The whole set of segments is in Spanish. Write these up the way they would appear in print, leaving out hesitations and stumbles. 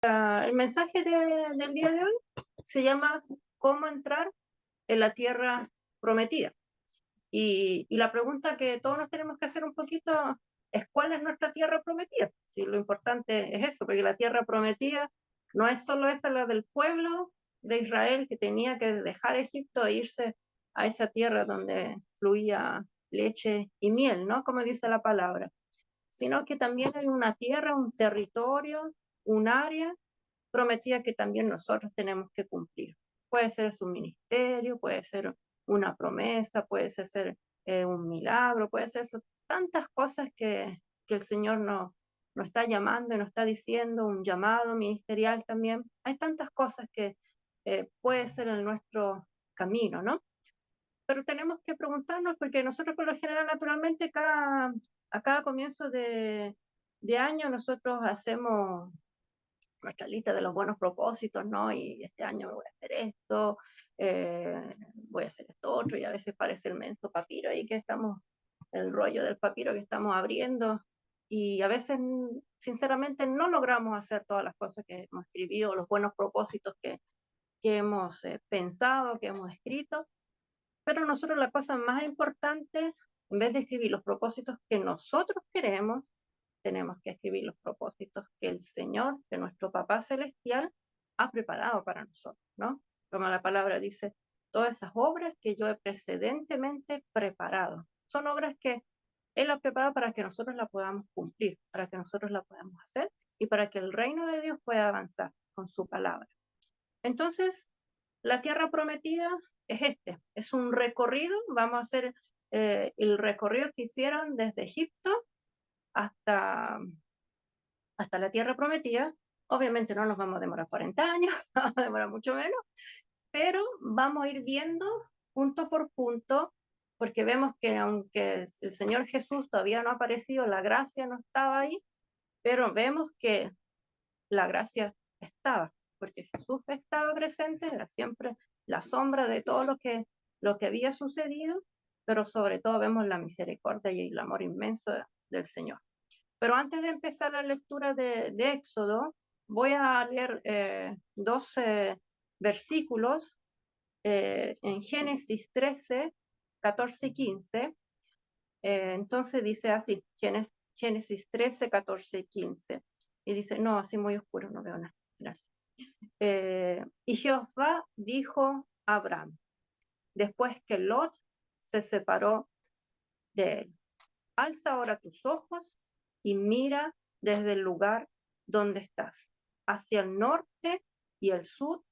El mensaje del día de hoy se llama ¿Cómo entrar en la tierra prometida? Y la pregunta que todos nos tenemos que hacer un poquito es ¿cuál es nuestra tierra prometida? Si lo importante es eso, porque la tierra prometida no es solo esa la del pueblo de Israel que tenía que dejar Egipto e irse a esa tierra donde fluía leche y miel, ¿no? Como dice la palabra, sino que también hay una tierra, un territorio, un área prometida que también nosotros tenemos que cumplir. Puede ser su ministerio, puede ser una promesa, puede ser un milagro, puede ser tantas cosas que el Señor nos está llamando y nos está diciendo, un llamado ministerial también. Hay tantas cosas que puede ser en nuestro camino, ¿no? Pero tenemos que preguntarnos, porque nosotros por lo general, naturalmente, a cada comienzo de año nosotros hacemos nuestra lista de los buenos propósitos, ¿no? Y este año voy a hacer esto, voy a hacer esto otro, y a veces parece el menso papiro ahí que estamos, el rollo del papiro que estamos abriendo, y a veces, sinceramente, no logramos hacer todas las cosas que hemos escrito, los buenos propósitos que hemos pensado, que hemos escrito, pero nosotros la cosa más importante, en vez de escribir los propósitos que nosotros queremos, tenemos que escribir los propósitos que el Señor, que nuestro Papá Celestial, ha preparado para nosotros, ¿no? Como la palabra dice, todas esas obras que yo he precedentemente preparado, son obras que Él ha preparado para que nosotros la podamos cumplir, para que nosotros la podamos hacer y para que el reino de Dios pueda avanzar con su palabra. Entonces, la tierra prometida es un recorrido, vamos a hacer el recorrido que hicieron desde Egipto hasta la tierra prometida. Obviamente no nos vamos a demorar 40 años, vamos a demorar mucho menos, pero vamos a ir viendo punto por punto, porque vemos que aunque el Señor Jesús todavía no ha aparecido, la gracia no estaba ahí, pero vemos que la gracia estaba, porque Jesús estaba presente, era siempre la sombra de todo lo que había sucedido, pero sobre todo vemos la misericordia y el amor inmenso del Señor. Pero antes de empezar la lectura de Éxodo, voy a leer 12 versículos en Génesis 13, 14 y 15. Entonces dice así, Génesis 13, 14 y 15. Y dice, no, así muy oscuro, no veo nada. Gracias. Y Jehová dijo a Abraham, después que Lot se separó de él, alza ahora tus ojos y mira desde el lugar donde estás, hacia el norte y el sur,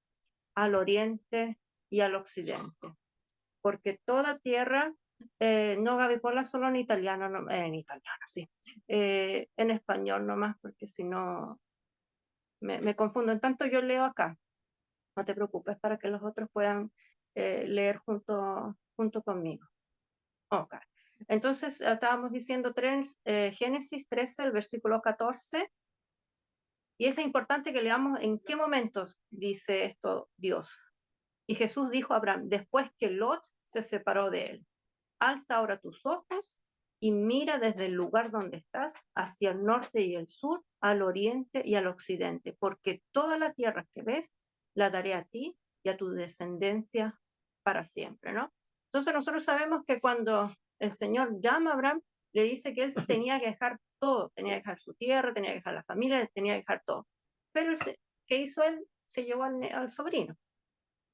al oriente y al occidente. Porque toda tierra, no Gaby, ponla solo en italiano, sí, en español nomás, porque si no me confundo. En tanto yo leo acá, no te preocupes para que los otros puedan leer junto conmigo. Ok. Entonces, estábamos diciendo Génesis 13, el versículo 14, y es importante que leamos en qué momentos dice esto Dios. Y Jesús dijo a Abraham, después que Lot se separó de él, alza ahora tus ojos y mira desde el lugar donde estás hacia el norte y el sur, al oriente y al occidente, porque toda la tierra que ves la daré a ti y a tu descendencia para siempre, ¿no? Entonces nosotros sabemos que cuando el Señor llama a Abraham, le dice que él tenía que dejar todo, tenía que dejar su tierra, tenía que dejar la familia, tenía que dejar todo. Pero ¿qué hizo él? Se llevó al sobrino.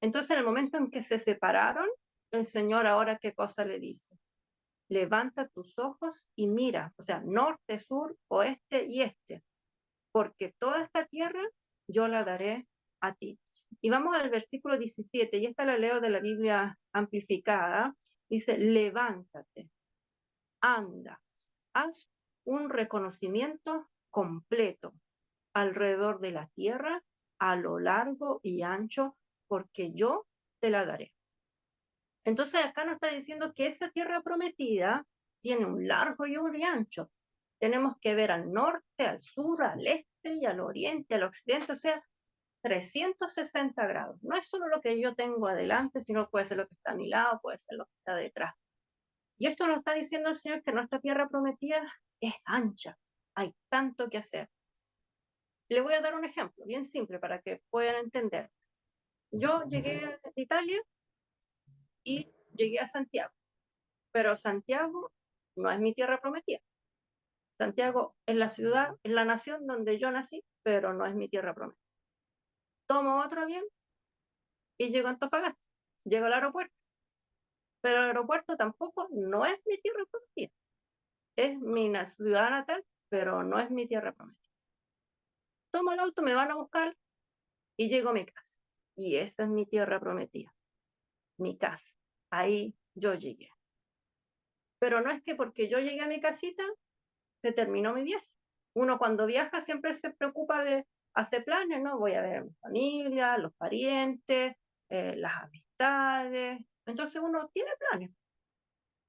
Entonces, en el momento en que se separaron, el Señor ahora, ¿qué cosa le dice? Levanta tus ojos y mira, o sea, norte, sur, oeste y este, porque toda esta tierra yo la daré a ti. Y vamos al versículo 17, y esta la leo de la Biblia amplificada. Dice, levántate, anda, haz un reconocimiento completo alrededor de la tierra, a lo largo y ancho, porque yo te la daré. Entonces acá nos está diciendo que esa tierra prometida tiene un largo y un ancho. Tenemos que ver al norte, al sur, al este y al oriente, al occidente, o sea, 360 grados. No es solo lo que yo tengo adelante, sino puede ser lo que está a mi lado, puede ser lo que está detrás. Y esto nos está diciendo el Señor que nuestra tierra prometida es ancha. Hay tanto que hacer. Le voy a dar un ejemplo bien simple para que puedan entender. Yo llegué a Italia y llegué a Santiago, pero Santiago no es mi tierra prometida. Santiago es la ciudad, es la nación donde yo nací, pero no es mi tierra prometida. Tomo otro avión y llego a Antofagasta, llego al aeropuerto, pero el aeropuerto tampoco no es mi tierra prometida. Es mi ciudad natal, pero no es mi tierra prometida. Tomo el auto, me van a buscar y llego a mi casa. Y esta es mi tierra prometida, mi casa. Ahí yo llegué. Pero no es que porque yo llegué a mi casita, se terminó mi viaje. Uno cuando viaja siempre se preocupa de hacer planes, ¿no? Voy a ver a mi familia, los parientes, las amistades. Entonces uno tiene planes.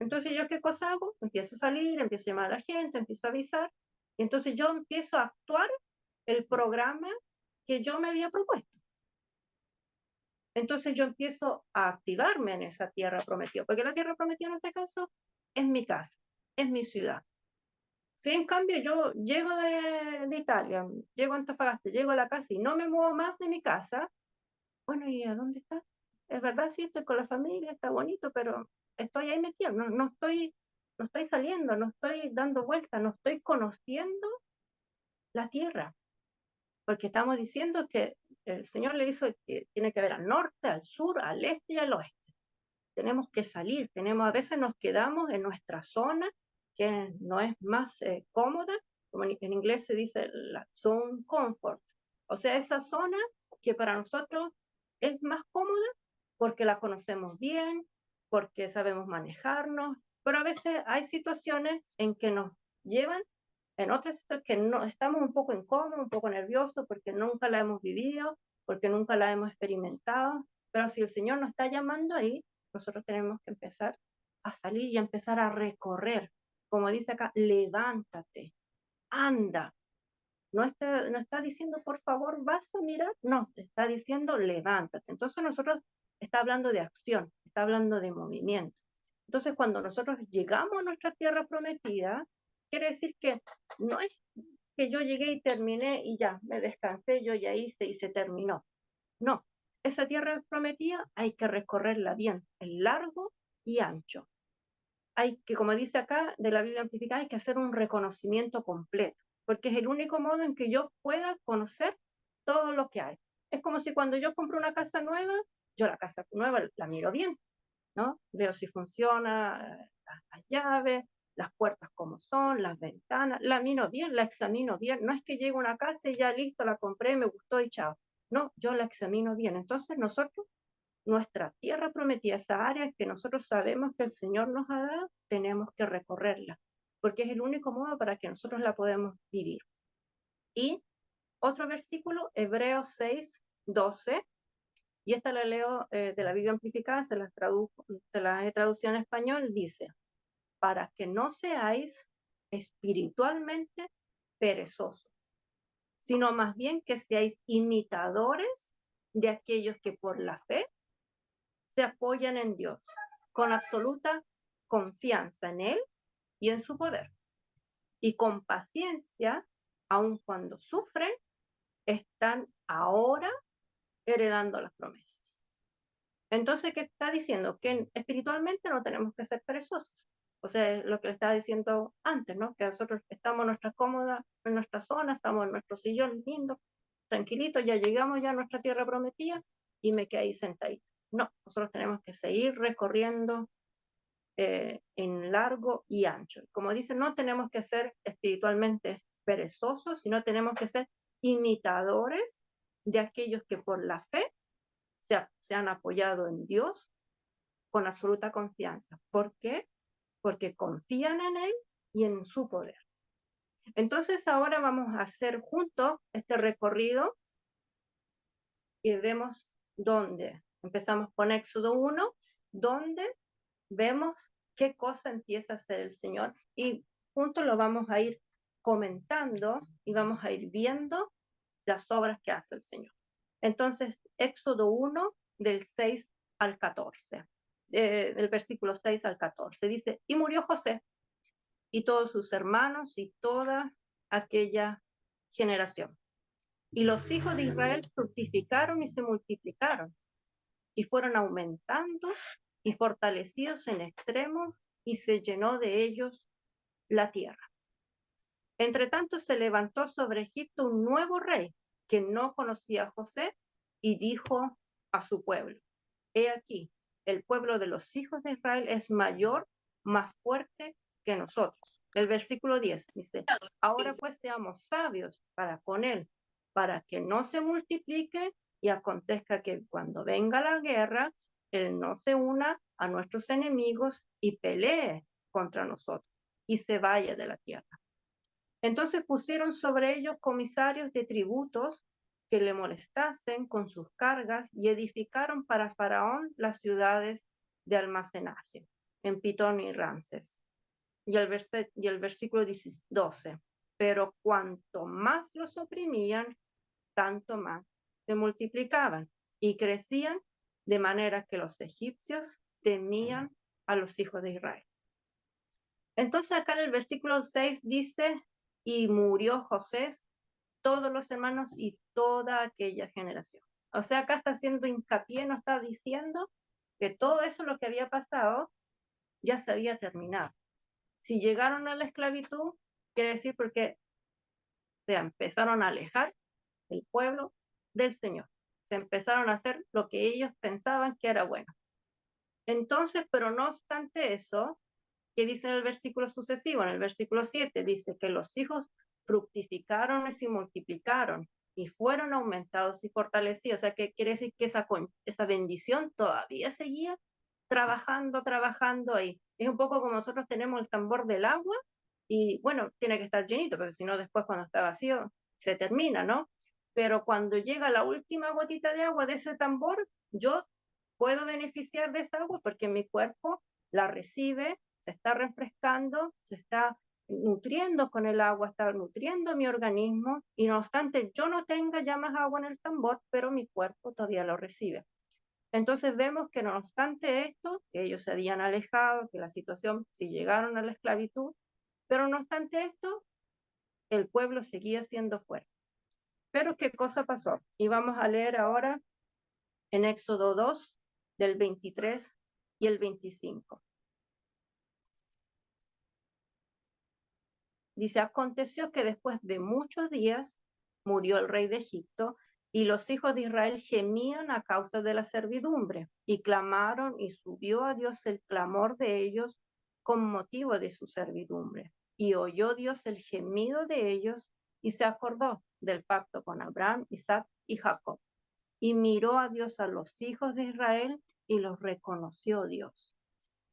Entonces yo qué cosa hago? Empiezo a salir, empiezo a llamar a la gente, empiezo a avisar. Y entonces yo empiezo a actuar el programa que yo me había propuesto. Entonces yo empiezo a activarme en esa tierra prometida, porque la tierra prometida en este caso es mi casa, es mi ciudad. Si en cambio yo llego de Italia, llego a Antofagasta, llego a la casa y no me muevo más de mi casa, bueno, ¿y a dónde está? Es verdad, sí, estoy con la familia, está bonito, pero estoy ahí metida, no estoy saliendo, no estoy dando vueltas, no estoy conociendo la tierra, porque estamos diciendo que el Señor le hizo que tiene que ver al norte, al sur, al este y al oeste. Tenemos que salir, a veces nos quedamos en nuestra zona, que no es más cómoda, como en inglés se dice la zone comfort, o sea, esa zona que para nosotros es más cómoda porque la conocemos bien, porque sabemos manejarnos, pero a veces hay situaciones en que nos llevan en otras situaciones que no, estamos un poco incómodos, un poco nerviosos porque nunca la hemos vivido, porque nunca la hemos experimentado, pero si el Señor nos está llamando ahí, nosotros tenemos que empezar a salir y a empezar a recorrer. Como dice acá, levántate, anda. No está diciendo, por favor, vas a mirar. No, te está diciendo, levántate. Entonces nosotros está hablando de acción, está hablando de movimiento. Entonces cuando nosotros llegamos a nuestra tierra prometida, quiere decir que no es que yo llegué y terminé y ya, me descansé, yo ya hice y se terminó. No, esa tierra prometida hay que recorrerla bien, en largo y ancho. Hay que, como dice acá de la Biblia amplificada, hay que hacer un reconocimiento completo, porque es el único modo en que yo pueda conocer todo lo que hay. Es como si cuando yo compro una casa nueva, yo la casa nueva la miro bien, ¿no? Veo si funciona, las llaves, las puertas como son, las ventanas, la miro bien, la examino bien. No es que llegue a una casa y ya listo, la compré, me gustó y chao. No, yo la examino bien. Entonces nosotros, nuestra tierra prometida, esa área que nosotros sabemos que el Señor nos ha dado, tenemos que recorrerla, porque es el único modo para que nosotros la podamos vivir. Y otro versículo, Hebreos 6:12, y esta la leo de la Biblia amplificada, se las he traducido en español, dice, para que no seáis espiritualmente perezosos, sino más bien que seáis imitadores de aquellos que por la fe se apoyan en Dios, con absoluta confianza en Él y en su poder. Y con paciencia, aun cuando sufren, están ahora heredando las promesas. Entonces, ¿qué está diciendo? Que espiritualmente no tenemos que ser perezosos. O sea, lo que le estaba diciendo antes, ¿no? Que nosotros estamos en nuestra cómoda, en nuestra zona, estamos en nuestro sillón lindo, tranquilito, ya llegamos ya a nuestra tierra prometida y me quedé ahí sentadito. No, nosotros tenemos que seguir recorriendo en largo y ancho. Como dice, no tenemos que ser espiritualmente perezosos, sino tenemos que ser imitadores de aquellos que por la fe se han apoyado en Dios con absoluta confianza. ¿Por qué? Porque confían en Él y en su poder. Entonces ahora vamos a hacer juntos este recorrido y vemos dónde. Empezamos con Éxodo 1, donde vemos qué cosa empieza a hacer el Señor y juntos lo vamos a ir comentando y vamos a ir viendo las obras que hace el Señor. Entonces, Éxodo 1, del 6 al 14, del versículo 6 al 14, dice, y murió José y todos sus hermanos y toda aquella generación. Y los hijos de Israel fructificaron y se multiplicaron, y fueron aumentando y fortalecidos en extremo, y se llenó de ellos la tierra. Entre tanto se levantó sobre Egipto un nuevo rey que no conocía a José, y dijo a su pueblo: he aquí, el pueblo de los hijos de Israel es mayor, más fuerte que nosotros. El versículo 10 dice: ahora pues seamos sabios para con él, para que no se multiplique, y acontezca que cuando venga la guerra, él no se una a nuestros enemigos y pelee contra nosotros y se vaya de la tierra. Entonces pusieron sobre ellos comisarios de tributos que le molestasen con sus cargas, y edificaron para Faraón las ciudades de almacenaje en Pitón y Ramses. Y el versículo 12: pero cuanto más los oprimían, tanto más se multiplicaban y crecían, de manera que los egipcios temían a los hijos de Israel. Entonces acá en el versículo 6 dice: y murió José, todos los hermanos y toda aquella generación. O sea, acá está haciendo hincapié, no está diciendo que todo eso, lo que había pasado, ya se había terminado. Si llegaron a la esclavitud, quiere decir porque se empezaron a alejar el pueblo del Señor. Se empezaron a hacer lo que ellos pensaban que era bueno. Entonces, pero no obstante eso, ¿qué dice en el versículo sucesivo? En el versículo 7 dice que los hijos fructificaron y se multiplicaron y fueron aumentados y fortalecidos. O sea, que quiere decir que esa bendición todavía seguía trabajando ahí. Es un poco como nosotros tenemos el tambor del agua y bueno, tiene que estar llenito, porque si no después cuando está vacío se termina, ¿no? Pero cuando llega la última gotita de agua de ese tambor, yo puedo beneficiar de esa agua porque mi cuerpo la recibe, se está refrescando, se está nutriendo con el agua, está nutriendo mi organismo, y no obstante yo no tenga ya más agua en el tambor, pero mi cuerpo todavía lo recibe. Entonces vemos que no obstante esto, que ellos se habían alejado, que la situación, si llegaron a la esclavitud, pero no obstante esto, el pueblo seguía siendo fuerte. Pero ¿qué cosa pasó? Y vamos a leer ahora en Éxodo 2, del 23 y el 25. Dice: aconteció que después de muchos días murió el rey de Egipto, y los hijos de Israel gemían a causa de la servidumbre, y clamaron, y subió a Dios el clamor de ellos con motivo de su servidumbre. Y oyó Dios el gemido de ellos, y se acordó del pacto con Abraham, Isaac y Jacob. Y miró a Dios a los hijos de Israel, y los reconoció Dios.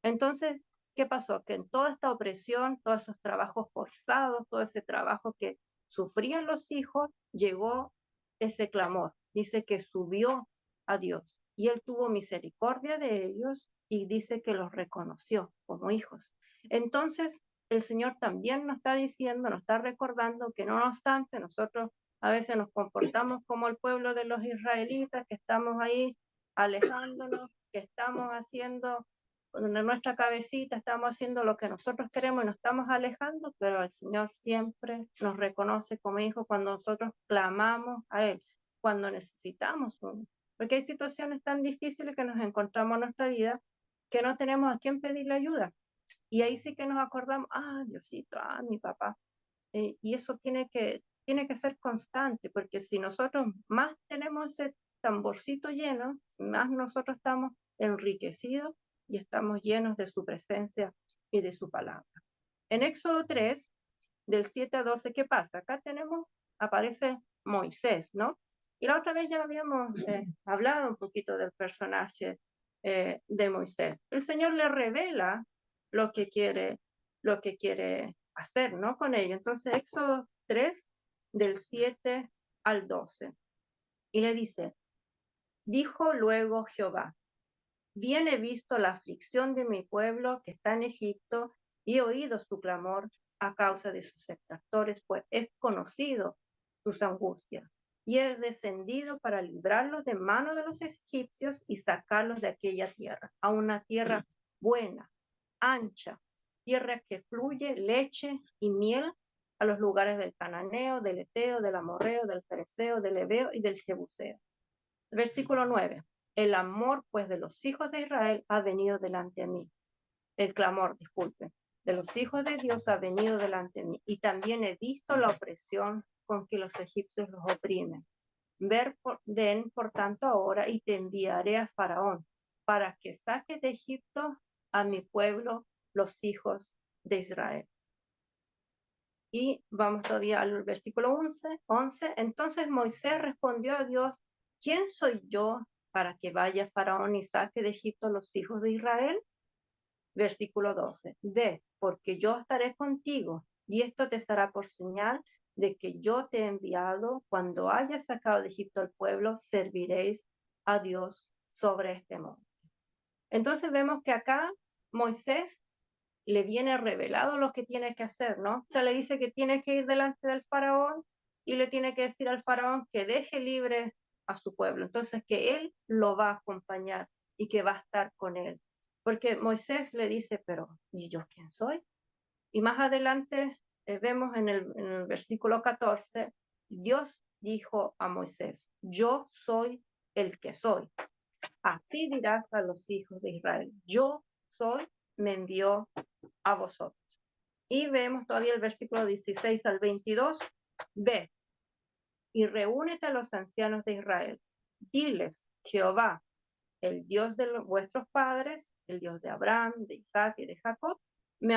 Entonces, ¿qué pasó? Que en toda esta opresión, todos esos trabajos forzados, todo ese trabajo que sufrían los hijos, llegó ese clamor. Dice que subió a Dios y él tuvo misericordia de ellos, y dice que los reconoció como hijos. Entonces, el Señor también nos está diciendo, nos está recordando que no obstante, nosotros a veces nos comportamos como el pueblo de los israelitas, que estamos ahí alejándonos, que estamos haciendo en nuestra cabecita, estamos haciendo lo que nosotros queremos y nos estamos alejando, pero el Señor siempre nos reconoce como hijos cuando nosotros clamamos a Él, cuando necesitamos uno. Porque hay situaciones tan difíciles que nos encontramos en nuestra vida que no tenemos a quién pedirle ayuda. Y ahí sí que nos acordamos: Diosito, mi papá. Y eso tiene que ser constante, porque si nosotros más tenemos ese tamborcito lleno, más nosotros estamos enriquecidos y estamos llenos de su presencia y de su palabra. En Éxodo 3, del 7 a 12, ¿qué pasa? Acá aparece Moisés, ¿no? Y la otra vez ya habíamos hablado un poquito del personaje de Moisés. El Señor le revela lo que quiere hacer, ¿no? Con ello. Entonces, Éxodo 3, del 7 al 12. Y le dice: dijo luego Jehová: bien he visto la aflicción de mi pueblo que está en Egipto, y he oído su clamor a causa de sus detractores, pues he conocido sus angustias, y he descendido para librarlos de mano de los egipcios y sacarlos de aquella tierra, a una tierra buena, ancha, tierra que fluye leche y miel, a los lugares del cananeo, del eteo, del amorreo, del fereceo, del heveo y del jebuseo. Versículo 9. El amor, pues, de los hijos de Israel ha venido delante de mí. El clamor, disculpe, de los hijos de Dios ha venido delante de mí. Y también he visto la opresión con que los egipcios los oprimen. Ven, por tanto, ahora y te enviaré a Faraón para que saques de Egipto a mi pueblo, los hijos de Israel. Y vamos todavía al versículo 11. Entonces Moisés respondió a Dios, ¿quién soy yo para que vaya Faraón y saque de Egipto a los hijos de Israel? Versículo 12. Porque yo estaré contigo, y esto te será por señal de que yo te he enviado. Cuando hayas sacado de Egipto al pueblo, serviréis a Dios sobre este monte. Entonces vemos que acá Moisés le viene revelado lo que tiene que hacer, ¿no? O sea, le dice que tiene que ir delante del faraón y le tiene que decir al faraón que deje libre a su pueblo. Entonces, que él lo va a acompañar y que va a estar con él. Porque Moisés le dice, pero ¿y yo quién soy? Y más adelante vemos en el versículo 14, Dios dijo a Moisés, yo soy el que soy. Así dirás a los hijos de Israel, yo soy, me envió a vosotros. Y vemos todavía el versículo 16 al 22. Ve y reúnete a los ancianos de Israel. Diles, Jehová, el Dios de vuestros padres, el Dios de Abraham, de Isaac y de Jacob, me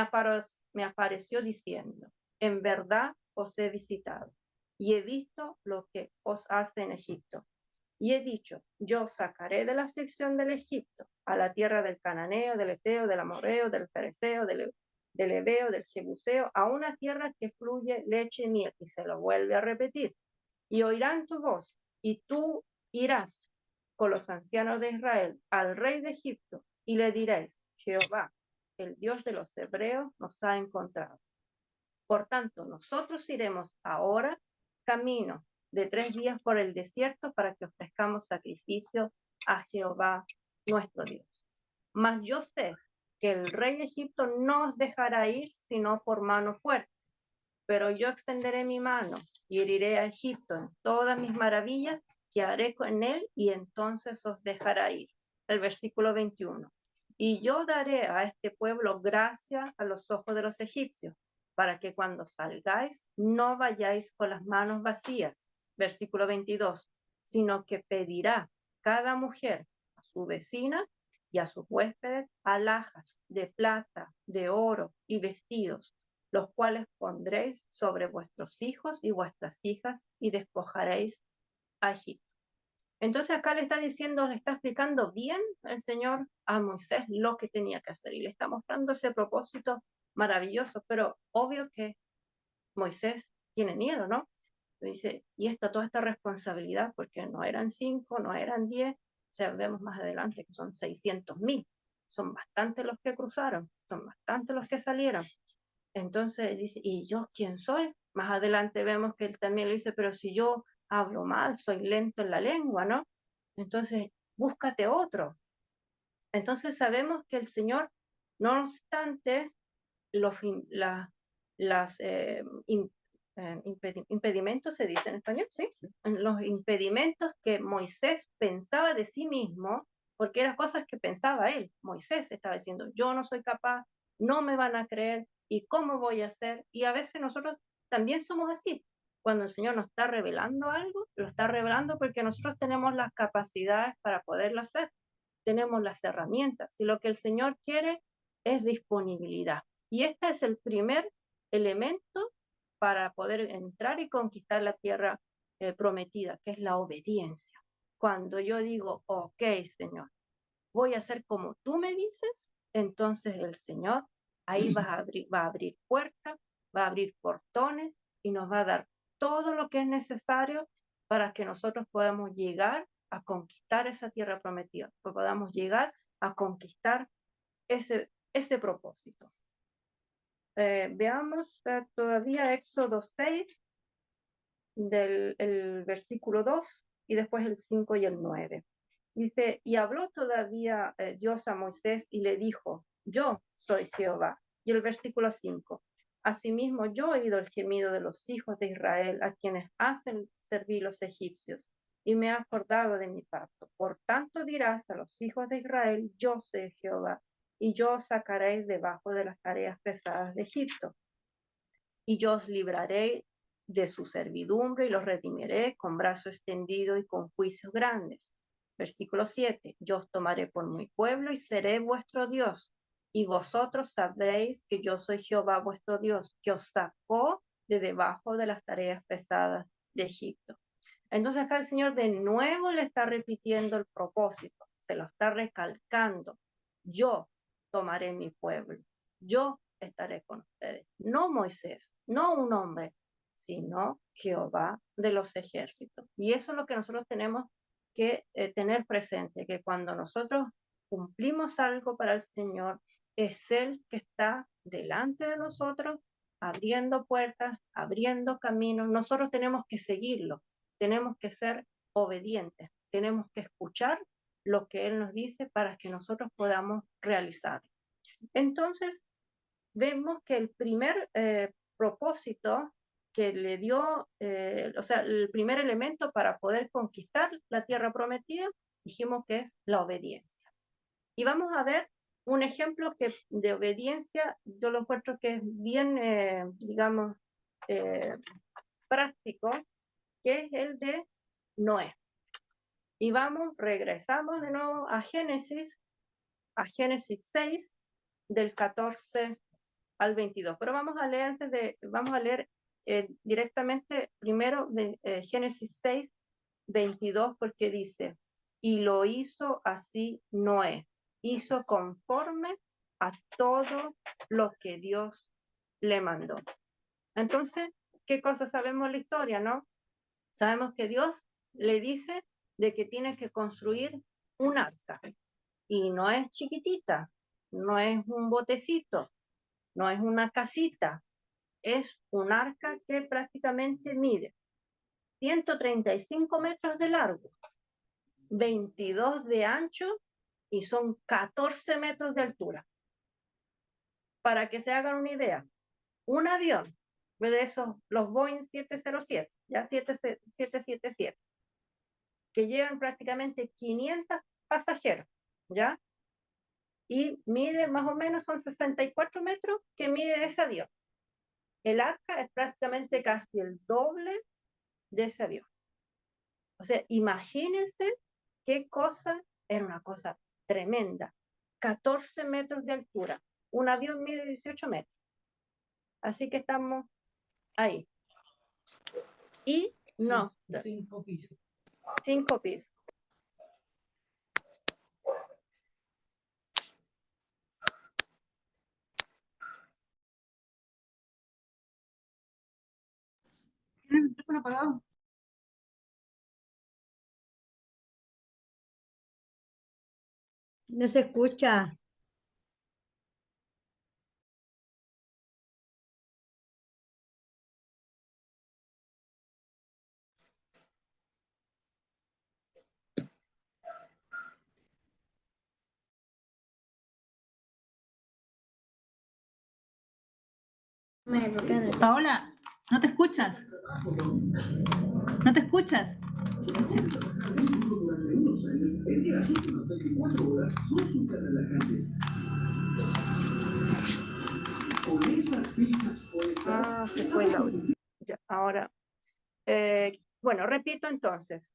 apareció diciendo, en verdad os he visitado y he visto lo que os hace en Egipto. Y he dicho, yo sacaré de la aflicción del Egipto a la tierra del cananeo, del eteo, del amorreo, del fereceo, del heveo, del jebuseo, a una tierra que fluye leche y miel. Y se lo vuelve a repetir. Y oirán tu voz, y tú irás con los ancianos de Israel al rey de Egipto, y le diréis, Jehová, el Dios de los hebreos, nos ha encontrado. Por tanto, nosotros iremos ahora camino de 3 días por el desierto para que ofrezcamos sacrificio a Jehová nuestro Dios. Mas yo sé que el rey de Egipto no os dejará ir sino por mano fuerte. Pero yo extenderé mi mano y heriré a Egipto en todas mis maravillas que haré con él, y entonces os dejará ir. El versículo 21. Y yo daré a este pueblo gracia a los ojos de los egipcios, para que cuando salgáis no vayáis con las manos vacías. Versículo 22. Sino que pedirá cada mujer a su vecina y a sus huéspedes alhajas de plata, de oro y vestidos, los cuales pondréis sobre vuestros hijos y vuestras hijas y despojaréis a Egipto. Entonces acá le está diciendo, le está explicando bien el Señor a Moisés lo que tenía que hacer y le está mostrando ese propósito maravilloso, pero obvio que Moisés tiene miedo, ¿no? Dice, y toda esta responsabilidad, porque no eran 5, no eran 10, o sea, vemos más adelante que son 600.000, son bastantes los que cruzaron, son bastantes los que salieron. Entonces dice, ¿y yo quién soy? Más adelante vemos que él también le dice, pero si yo hablo mal, soy lento en la lengua, ¿no? Entonces, búscate otro. Entonces sabemos que el Señor, no obstante, los, las impedimentos, se dice en español, ¿sí? Los impedimentos que Moisés pensaba de sí mismo, porque eran cosas que pensaba él. Moisés estaba diciendo, yo no soy capaz, no me van a creer, ¿y cómo voy a hacer? Y a veces nosotros también somos así. Cuando el Señor nos está revelando algo, lo está revelando porque nosotros tenemos las capacidades para poderlo hacer, tenemos las herramientas. Si lo que el Señor quiere es disponibilidad. Y este es el primer elemento para poder entrar y conquistar la tierra prometida, que es la obediencia. Cuando yo digo, ok, Señor, voy a hacer como tú me dices, entonces el Señor ahí va a abrir puertas, va a abrir portones y nos va a dar todo lo que es necesario para que nosotros podamos llegar a conquistar esa tierra prometida, que podamos llegar a conquistar ese propósito. Veamos todavía Éxodo 6, el versículo 2 y después el 5 y el 9. Dice, y habló todavía Dios a Moisés y le dijo, yo soy Jehová. Y el versículo 5, Asimismo, yo he oído el gemido de los hijos de Israel, a quienes hacen servir los egipcios, y me he acordado de mi pacto. Por tanto dirás a los hijos de Israel, yo soy Jehová, y yo os sacaré debajo de las tareas pesadas de Egipto. Y yo os libraré de su servidumbre y los redimiré con brazo extendido y con juicios grandes. Versículo 7. Yo os tomaré por mi pueblo y seré vuestro Dios. Y vosotros sabréis que yo soy Jehová vuestro Dios, que os sacó de debajo de las tareas pesadas de Egipto. Entonces acá el Señor de nuevo le está repitiendo el propósito, se lo está recalcando. Yo tomaré mi pueblo, yo estaré con ustedes. No Moisés, no un hombre, sino Jehová de los ejércitos. Y eso es lo que nosotros tenemos que tener presente, que cuando nosotros cumplimos algo para el Señor, es Él que está delante de nosotros, abriendo puertas, abriendo caminos. Nosotros tenemos que seguirlo, tenemos que ser obedientes, tenemos que escuchar lo que Él nos dice para que nosotros podamos realizarlo. Entonces, vemos que el primer propósito que le dio, o sea, el primer elemento para poder conquistar la tierra prometida, dijimos que es la obediencia. Y vamos a ver un ejemplo que de obediencia, yo lo encuentro que es bien, digamos, práctico, que es el de Noé. Y regresamos de nuevo a Génesis 6, del 14 al 22. Pero vamos a leer directamente primero Génesis 6, 22, porque dice, y lo hizo así Noé, hizo conforme a todo lo que Dios le mandó. Entonces, ¿qué cosa sabemos la historia, no? Sabemos que Dios le dice de que tiene que construir un arca, y no es chiquitita, no es un botecito, no es una casita, es un arca que prácticamente mide 135 metros de largo, 22 de ancho y son 14 metros de altura. Para que se hagan una idea, un avión de esos, los Boeing 707, ya 777, que llevan prácticamente 500 pasajeros, ¿ya? Y mide más o menos, son 64 metros que mide ese avión. El arca es prácticamente casi el doble de ese avión. O sea, imagínense qué cosa, era una cosa tremenda. 14 metros de altura. Un avión mide 18 metros. Así que estamos ahí. Y no. 5 pisos. 5 pisos. ¿Tienes el teléfono apagado? No se escucha. Paola, ¿no te escuchas? ¿No te escuchas? Es que las últimas 24 horas son súper relajantes. Con esas fichas puestas. Se fue el audio. Ya, ahora, bueno, repito entonces.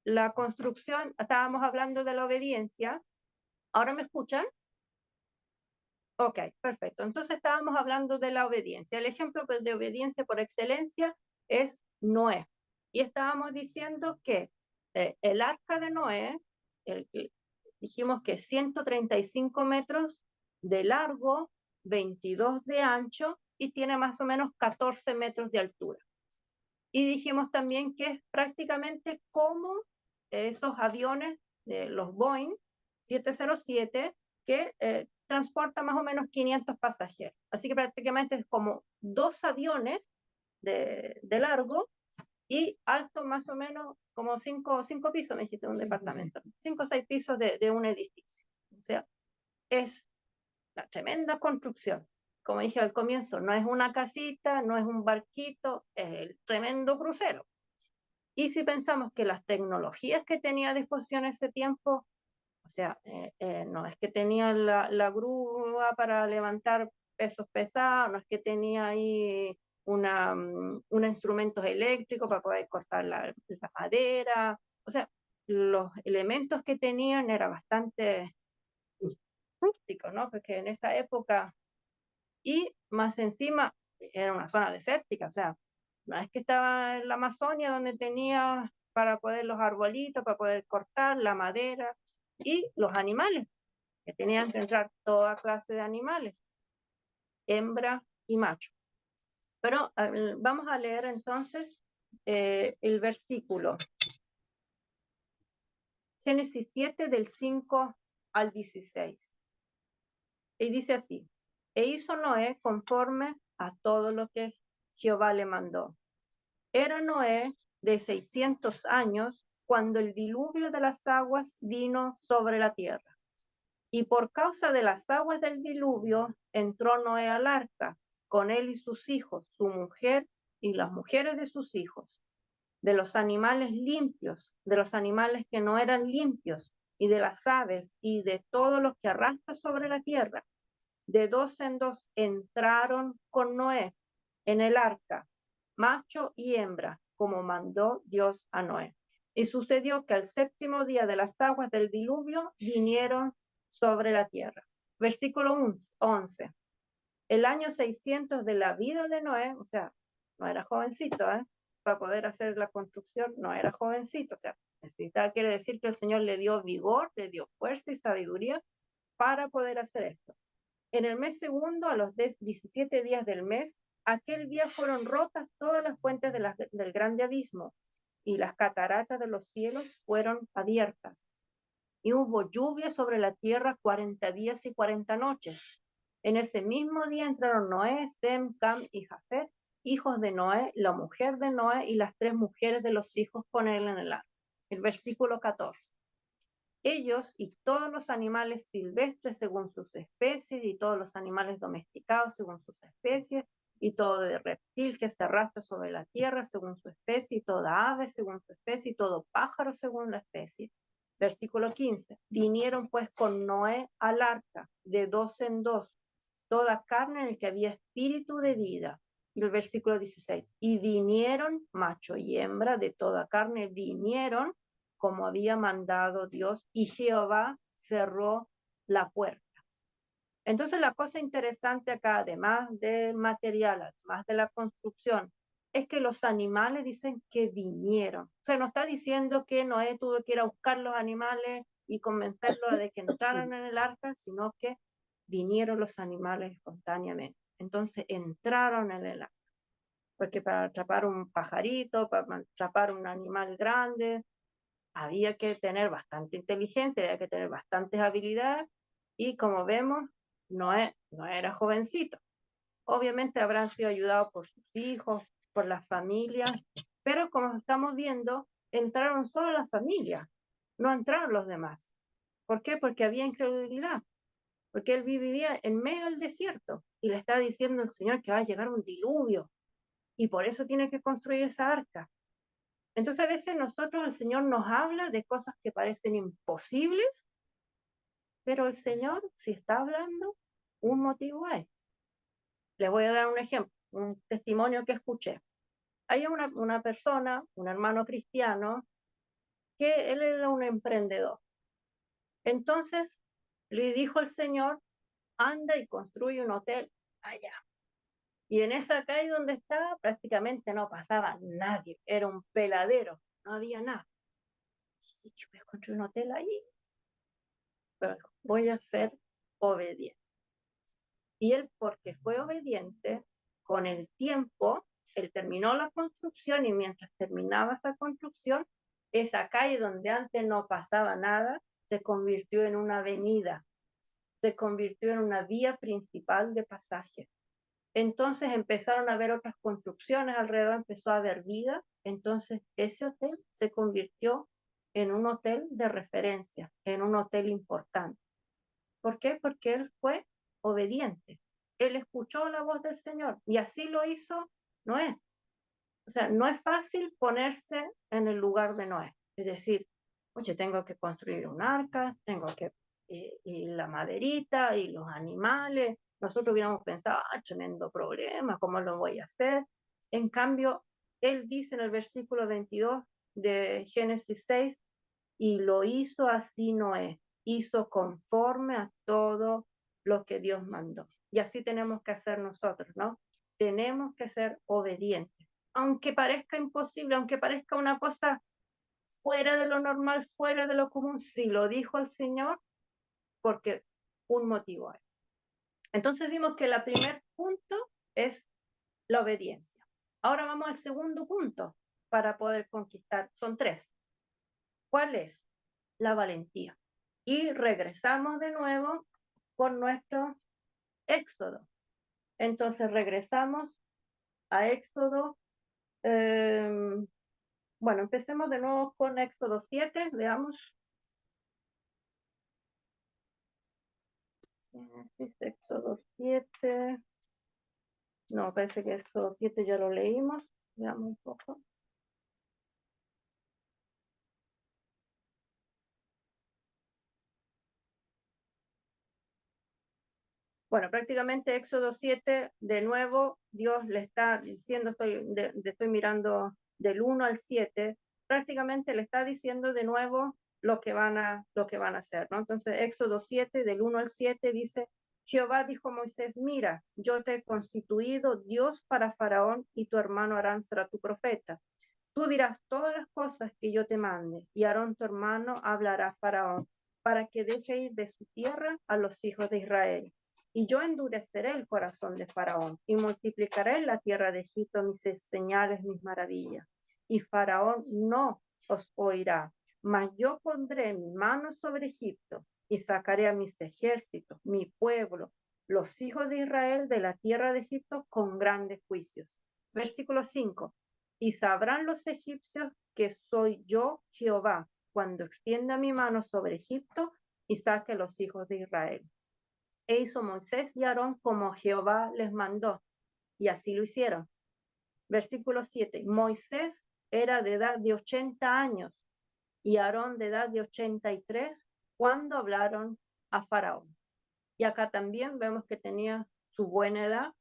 La construcción, estábamos hablando de la obediencia. ¿Ahora me escuchan? Ok, perfecto. Entonces estábamos hablando de la obediencia. El ejemplo pues, de obediencia por excelencia es Noé. Y estábamos diciendo que el arca de Noé, dijimos que 135 metros de largo, 22 de ancho y tiene más o menos 14 metros de altura. Y dijimos también que es prácticamente como esos aviones de los Boeing 707 que transporta más o menos 500 pasajeros. Así que prácticamente es como 2 aviones de largo y alto más o menos como 5 pisos, me dijiste, un departamento. 5 o 6 pisos de un edificio. O sea, es la tremenda construcción. como dije al comienzo, no es una casita, no es un barquito, es el tremendo crucero. Y si pensamos que las tecnologías que tenía a disposición ese tiempo, o sea, no es que tenía la grúa para levantar pesos pesados, no es que tenía ahí unos instrumentos eléctricos para poder cortar la madera, o sea, los elementos que tenían eran bastante rústicos, ¿no? Porque en esa época, y más encima, era una zona desértica, o sea, no es que estaba en la Amazonia donde tenía para poder los arbolitos, para poder cortar la madera, y los animales, que tenían que entrar toda clase de animales, hembra y macho. Pero vamos a leer entonces el versículo. Génesis 7 del 5 al 16. Y dice así: e hizo Noé conforme a todo lo que Jehová le mandó. Era Noé de 600 años cuando el diluvio de las aguas vino sobre la tierra. Y por causa de las aguas del diluvio entró Noé al arca, con él y sus hijos, su mujer y las mujeres de sus hijos, de los animales limpios, de los animales que no eran limpios, y de las aves, y de todo lo que arrastra sobre la tierra. De dos en dos entraron con Noé en el arca, macho y hembra, como mandó Dios a Noé. Y sucedió que al séptimo día de las aguas del diluvio vinieron sobre la tierra. Versículo 11. El año 600 de la vida de Noé, o sea, no era jovencito, para poder hacer la construcción, no era jovencito, o sea, quiere decir que el Señor le dio vigor, le dio fuerza y sabiduría para poder hacer esto. En el mes segundo, a los 17 días del mes, aquel día fueron rotas todas las fuentes del grande abismo, y las cataratas de los cielos fueron abiertas. Y hubo lluvia sobre la tierra 40 días y 40 noches. En ese mismo día entraron Noé, Sem, Cam y Jafet, hijos de Noé, la mujer de Noé y las 3 mujeres de los hijos con él en el arca. El versículo 14. Ellos y todos los animales silvestres según sus especies, y todos los animales domesticados según sus especies, y todo de reptil que se arrastra sobre la tierra según su especie, y toda ave según su especie, y todo pájaro según la especie. Versículo 15. Vinieron pues con Noé al arca, de dos en dos, toda carne en el que había espíritu de vida. Y el versículo 16. Y vinieron, macho y hembra de toda carne, vinieron como había mandado Dios, y Jehová cerró la puerta. Entonces la cosa interesante acá, además del material, además de la construcción, es que los animales dicen que vinieron. O sea, no está diciendo que Noé tuvo que ir a buscar los animales y convencerlos de que entraran en el arca, sino que vinieron los animales espontáneamente. Entonces entraron en el arca. Porque para atrapar un pajarito, para atrapar un animal grande, había que tener bastante inteligencia, había que tener bastantes habilidades, y como vemos, no era jovencito. Obviamente habrán sido ayudados por sus hijos, por las familias, pero como estamos viendo, entraron solo las familias, no entraron los demás. ¿Por qué? Porque había incredulidad, porque él vivía en medio del desierto y le está diciendo al Señor que va a llegar un diluvio y por eso tiene que construir esa arca. Entonces a veces nosotros, el Señor nos habla de cosas que parecen imposibles, pero el Señor, si está hablando, un motivo hay. Les voy a dar un ejemplo, un testimonio que escuché. Hay una persona, un hermano cristiano, que él era un emprendedor. Entonces le dijo al Señor: anda y construye un hotel allá. Y en esa calle donde estaba prácticamente no pasaba nadie, era un peladero, no había nada. Y yo voy a construir un hotel allí, pero voy a ser obediente. Y él, porque fue obediente, con el tiempo, él terminó la construcción, y mientras terminaba esa construcción, esa calle donde antes no pasaba nada, se convirtió en una avenida, se convirtió en una vía principal de pasaje. Entonces empezaron a haber otras construcciones alrededor, empezó a haber vida, entonces ese hotel se convirtió en un hotel de referencia, en un hotel importante. ¿Por qué? Porque él fue obediente. él escuchó la voz del Señor y así lo hizo Noé. O sea, no es fácil ponerse en el lugar de Noé. Es decir, oye, tengo que construir un arca, tengo que, y la maderita y los animales. Nosotros hubiéramos pensado, tremendo problema, ¿cómo lo voy a hacer? En cambio, él dice en el versículo 22 de Génesis 6, y lo hizo así Noé, hizo conforme a todo lo que Dios mandó. Y así tenemos que hacer nosotros, ¿no? Tenemos que ser obedientes. Aunque parezca imposible, aunque parezca una cosa fuera de lo normal, fuera de lo común, si lo dijo el Señor, porque un motivo hay. Entonces vimos que el primer punto es la obediencia. Ahora vamos al segundo punto para poder conquistar. Son 3. ¿Cuál es? La valentía. Y regresamos de nuevo con nuestro Éxodo. Entonces regresamos a Éxodo. Bueno, empecemos de nuevo con Éxodo 7. Veamos. Éxodo 7. No, parece que Éxodo 7 ya lo leímos. Veamos un poco. Bueno, prácticamente Éxodo 7, de nuevo, Dios le está diciendo, estoy mirando del 1 al 7, prácticamente le está diciendo de nuevo lo que van a hacer, ¿no? Entonces, Éxodo 7, del 1 al 7, dice, Jehová dijo a Moisés, mira, yo te he constituido Dios para Faraón y tu hermano Aarón será tu profeta. Tú dirás todas las cosas que yo te mande, y Aarón tu hermano hablará a Faraón, para que deje ir de su tierra a los hijos de Israel. Y yo endureceré el corazón de Faraón, y multiplicaré en la tierra de Egipto mis señales, mis maravillas. Y Faraón no os oirá, mas yo pondré mi mano sobre Egipto, y sacaré a mis ejércitos, mi pueblo, los hijos de Israel de la tierra de Egipto con grandes juicios. Versículo 5. Y sabrán los egipcios que soy yo Jehová, cuando extienda mi mano sobre Egipto y saque a los hijos de Israel. E hizo Moisés y Aarón como Jehová les mandó, y así lo hicieron. Versículo 7. Moisés era de edad de 80 años y Aarón de edad de 83 cuando hablaron a Faraón. Y acá también vemos que tenía su buena edad,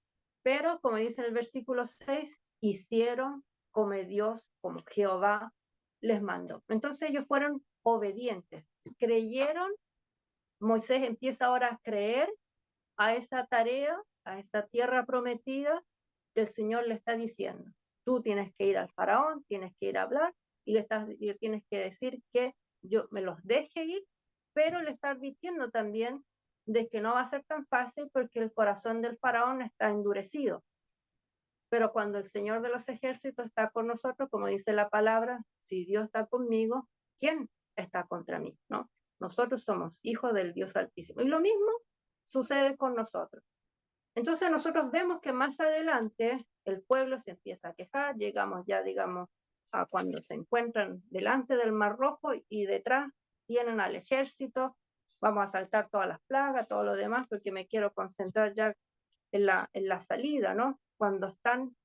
pero como dice el versículo 6, hicieron como Dios, como Jehová les mandó. Entonces ellos fueron obedientes, creyeron. Moisés empieza ahora a creer a esa tarea, a esa tierra prometida que el Señor le está diciendo. Tú tienes que ir al faraón, tienes que ir a hablar y tienes que decir que yo me los deje ir, pero le está advirtiendo también de que no va a ser tan fácil porque el corazón del faraón está endurecido. Pero cuando el Señor de los ejércitos está con nosotros, como dice la palabra, si Dios está conmigo, ¿quién está contra mí? ¿No? Nosotros somos hijos del Dios Altísimo. Y lo mismo sucede con nosotros. Entonces nosotros vemos que más adelante el pueblo se empieza a quejar, llegamos ya, digamos, a cuando se encuentran delante del Mar Rojo y detrás tienen al ejército. Vamos a saltar todas las plagas, todo lo demás, porque me quiero concentrar ya en la salida, ¿no? Cuando están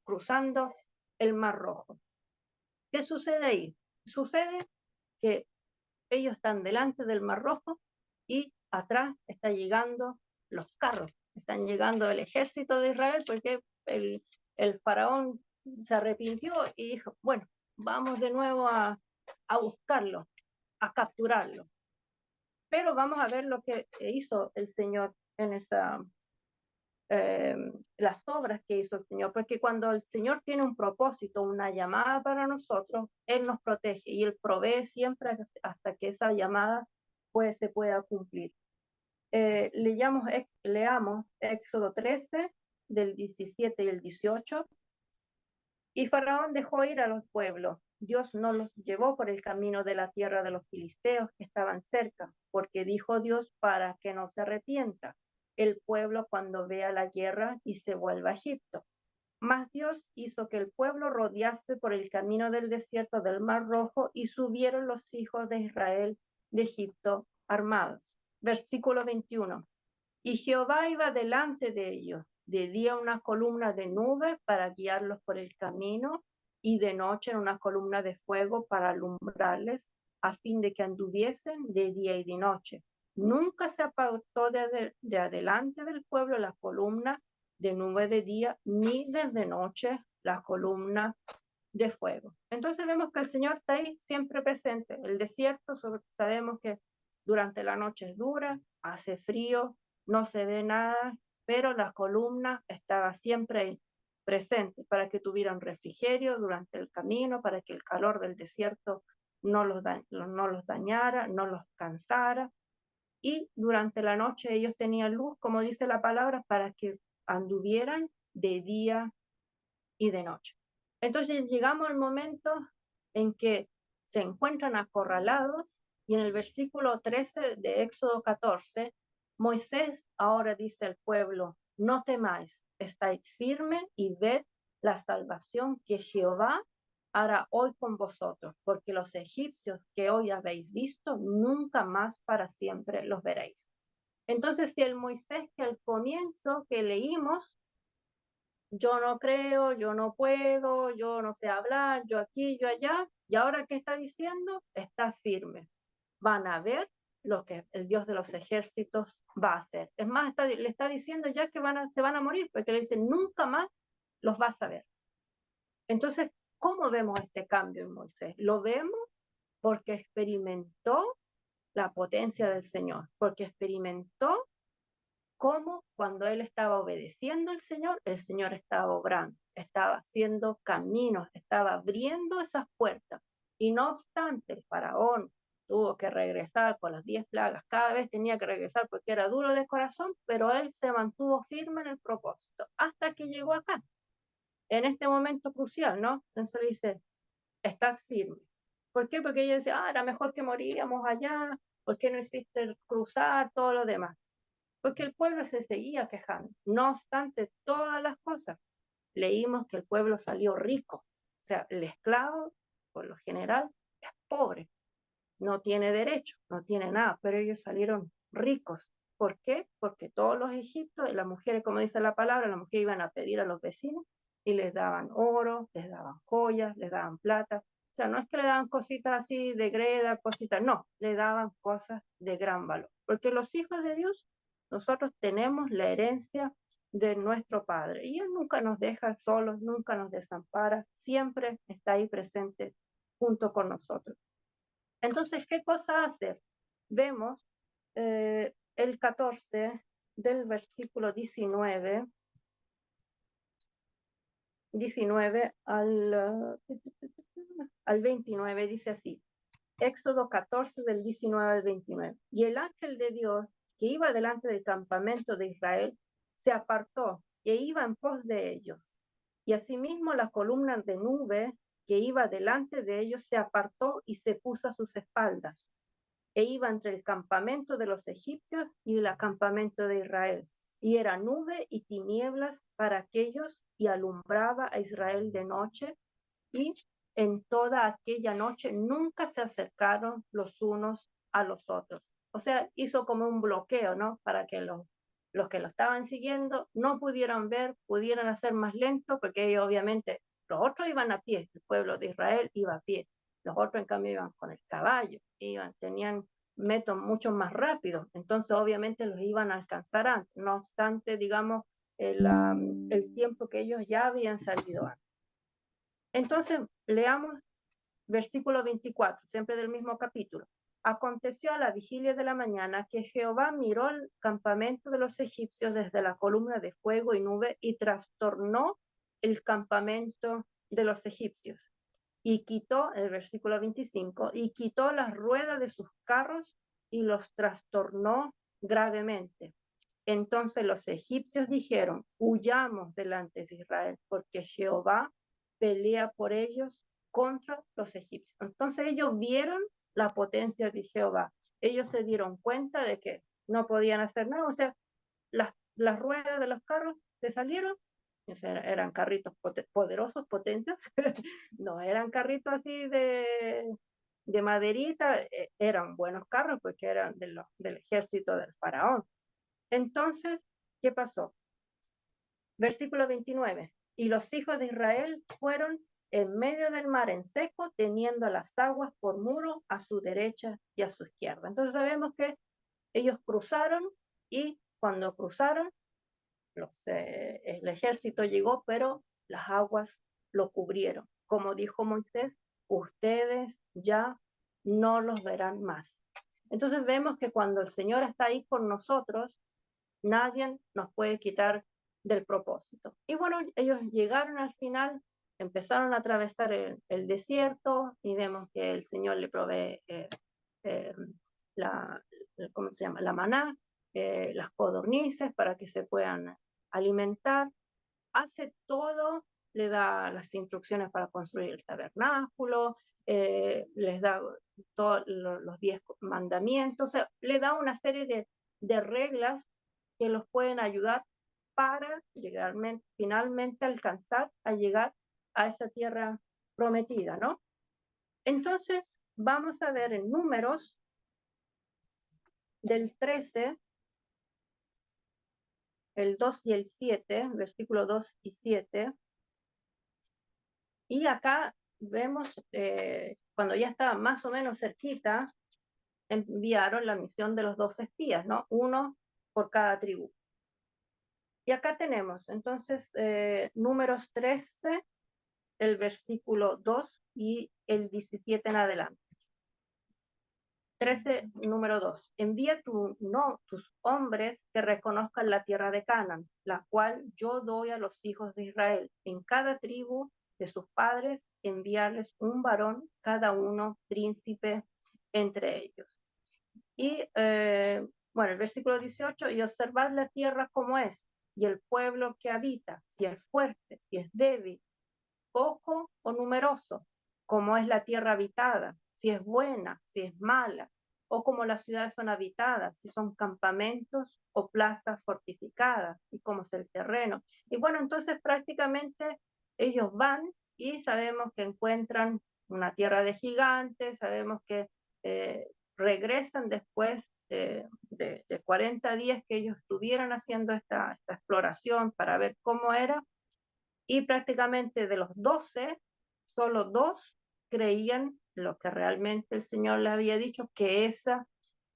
cruzando el Mar Rojo. ¿Qué sucede ahí? Sucede que ellos están delante del Mar Rojo y atrás está llegando los carros, están llegando el ejército de Israel porque el faraón se arrepintió y dijo, bueno, vamos de nuevo a buscarlo, a capturarlo. Pero vamos a ver lo que hizo el Señor en las obras que hizo el Señor, porque cuando el Señor tiene un propósito, una llamada para nosotros, Él nos protege y Él provee siempre hasta que esa llamada pues se pueda cumplir. Leamos Éxodo 13 del 17 y el 18. Y Faraón dejó ir a los pueblos. Dios no los llevó por el camino de la tierra de los filisteos que estaban cerca, porque dijo Dios para que no se arrepienta el pueblo cuando vea la guerra y se vuelva a Egipto. Mas Dios hizo que el pueblo rodease por el camino del desierto del Mar Rojo y subieron los hijos de Israel de Egipto armados. Versículo 21. Y Jehová iba delante de ellos, de día una columna de nube para guiarlos por el camino, y de noche una columna de fuego para alumbrarles, a fin de que anduviesen de día y de noche. Nunca se apartó de adelante del pueblo la columna de nube de día, ni desde noche la columna de fuego. Entonces vemos que el Señor está ahí siempre presente. El desierto, sabemos que durante la noche es dura, hace frío, no se ve nada, pero la columna estaba siempre ahí presente para que tuvieran refrigerio durante el camino, para que el calor del desierto no los dañara, no los cansara. Y durante la noche ellos tenían luz, como dice la palabra, para que anduvieran de día y de noche. Entonces llegamos al momento en que se encuentran acorralados y en el versículo 13 de Éxodo 14, Moisés ahora dice al pueblo, no temáis, estáis firmes y ved la salvación que Jehová hará hoy con vosotros, porque los egipcios que hoy habéis visto, nunca más para siempre los veréis. Entonces, si el Moisés que al comienzo que leímos, yo no creo, yo no puedo, yo no sé hablar, yo aquí, yo allá, y ahora ¿qué está diciendo? Está firme. Van a ver lo que el Dios de los ejércitos va a hacer. Es más, le está diciendo ya que se van a morir, porque le dice, nunca más los vas a ver. Entonces, ¿cómo vemos este cambio en Moisés? Lo vemos porque experimentó la potencia del Señor, porque experimentó cómo cuando él estaba obedeciendo al Señor, el Señor estaba obrando, estaba haciendo caminos, estaba abriendo esas puertas. Y no obstante, el faraón tuvo que regresar con las 10 plagas, cada vez tenía que regresar porque era duro de corazón, pero él se mantuvo firme en el propósito hasta que llegó acá, en este momento crucial, ¿no? Entonces le dice, estás firme. ¿Por qué? Porque ella decía, era mejor que moríamos allá, ¿por qué no hiciste cruzar todo lo demás? Porque el pueblo se seguía quejando. No obstante todas las cosas, leímos que el pueblo salió rico. O sea, el esclavo, por lo general, es pobre, no tiene derecho, no tiene nada, pero ellos salieron ricos. ¿Por qué? Porque todos los egipcios, las mujeres, como dice la palabra, las mujeres iban a pedir a los vecinos y les daban oro, les daban joyas, les daban plata. O sea, no es que le daban cositas así de greda, cositas, no, le daban cosas de gran valor. Porque los hijos de Dios, nosotros tenemos la herencia de nuestro Padre. Y Él nunca nos deja solos, nunca nos desampara, siempre está ahí presente junto con nosotros. Entonces, ¿qué cosa hacer? Vemos el 14 del versículo 19 al 29, dice así, Éxodo 14 del 19 al 29. Y el ángel de Dios que iba delante del campamento de Israel se apartó e iba en pos de ellos. Y asimismo la columna de nube que iba delante de ellos se apartó y se puso a sus espaldas e iba entre el campamento de los egipcios y el campamento de Israel. Y era nube y tinieblas para aquellos y alumbraba a Israel de noche, y en toda aquella noche nunca se acercaron los unos a los otros. O sea, hizo como un bloqueo, ¿no? Para que los que lo estaban siguiendo no pudieran ver, pudieran hacer más lento, porque ellos obviamente, los otros iban a pie, el pueblo de Israel iba a pie, los otros en cambio iban con el caballo, tenían métodos mucho más rápidos, entonces obviamente los iban a alcanzar antes, no obstante, digamos, el tiempo que ellos ya habían salido antes. Entonces, leamos versículo 24, siempre del mismo capítulo. Aconteció a la vigilia de la mañana que Jehová miró el campamento de los egipcios desde la columna de fuego y nube y trastornó el campamento de los egipcios. Y quitó, el versículo 25, y quitó las ruedas de sus carros y los trastornó gravemente. Entonces los egipcios dijeron, huyamos delante de Israel, porque Jehová pelea por ellos contra los egipcios. Entonces ellos vieron la potencia de Jehová. Ellos se dieron cuenta de que no podían hacer nada. O sea, las ruedas de los carros se salieron. O sea, eran carritos poderosos, potentes. No eran carritos así de maderita. Eran buenos carros porque eran del ejército del faraón. Entonces, ¿qué pasó? Versículo 29. Y los hijos de Israel fueron en medio del mar en seco, teniendo las aguas por muro a su derecha y a su izquierda. Entonces sabemos que ellos cruzaron y cuando cruzaron, el ejército llegó, pero las aguas lo cubrieron. Como dijo Moisés, ustedes ya no los verán más. Entonces vemos que cuando el Señor está ahí con nosotros, nadie nos puede quitar del propósito. Y bueno, ellos llegaron al final, empezaron a atravesar el desierto y vemos que el Señor le provee eh, la, ¿cómo se llama? La maná, las codornices para que se puedan alimentar. Hace todo, le da las instrucciones para construir el tabernáculo, les da todos los 10 mandamientos, o sea, le da una serie de reglas que los pueden ayudar para llegar, finalmente alcanzar a llegar a esa tierra prometida, ¿no? Entonces, vamos a ver en Números del 13, el 2 y el 7, versículo 2 y 7, y acá vemos, cuando ya estaba más o menos cerquita, enviaron la misión de los 12 espías, ¿no? Uno por cada tribu. Y acá tenemos, entonces, Números 13, el versículo 2 y el 17 en adelante. 13, número 2. Envía tus hombres que reconozcan la tierra de Canaán, la cual yo doy a los hijos de Israel. En cada tribu de sus padres, enviarles un varón, cada uno príncipe entre ellos. Y bueno, el versículo 18, y observad la tierra como es, y el pueblo que habita, si es fuerte, si es débil, poco o numeroso, como es la tierra habitada, si es buena, si es mala, o como las ciudades son habitadas, si son campamentos o plazas fortificadas, y cómo es el terreno. Y bueno, entonces prácticamente ellos van y sabemos que encuentran una tierra de gigantes, sabemos que regresan después de 40 días que ellos estuvieron haciendo esta exploración para ver cómo era, y prácticamente de los 12, solo 2 creían lo que realmente el Señor les había dicho, que esa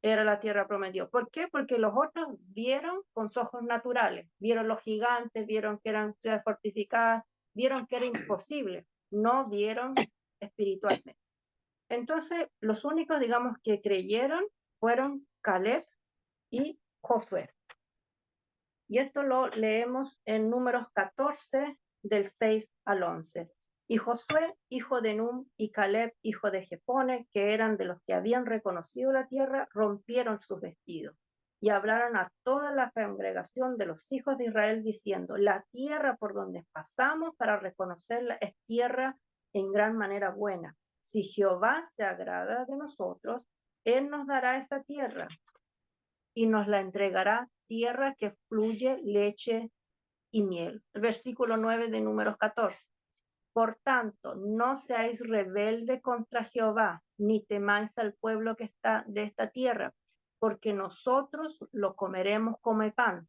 era la tierra prometida. ¿Por qué? Porque los otros vieron con sus ojos naturales, vieron los gigantes, vieron que eran ciudades fortificadas, vieron que era imposible, no vieron espiritualmente. Entonces, los únicos, digamos, que creyeron fueron Caleb y Josué. Y esto lo leemos en Números 14, del 6 al 11. Y Josué, hijo de Nun, y Caleb, hijo de Jefone, que eran de los que habían reconocido la tierra, rompieron sus vestidos y hablaron a toda la congregación de los hijos de Israel, diciendo: la tierra por donde pasamos para reconocerla es tierra en gran manera buena. Si Jehová se agrada de nosotros, él nos dará esa tierra y nos la entregará, tierra que fluye leche y miel. El versículo 9 de Números 14. Por tanto, no seáis rebelde contra Jehová, ni temáis al pueblo que está de esta tierra, porque nosotros lo comeremos como pan.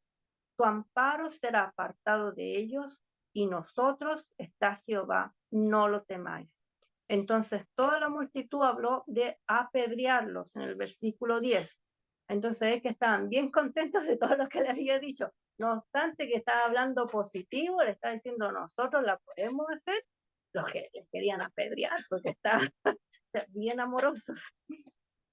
Tu amparo será apartado de ellos, y nosotros está Jehová, no lo temáis. Entonces toda la multitud habló de apedrearlos en el versículo 10. Entonces es que estaban bien contentos de todo lo que le había dicho. No obstante que estaba hablando positivo, le está diciendo: nosotros la podemos hacer. Los que les querían apedrear porque estaban bien amorosos.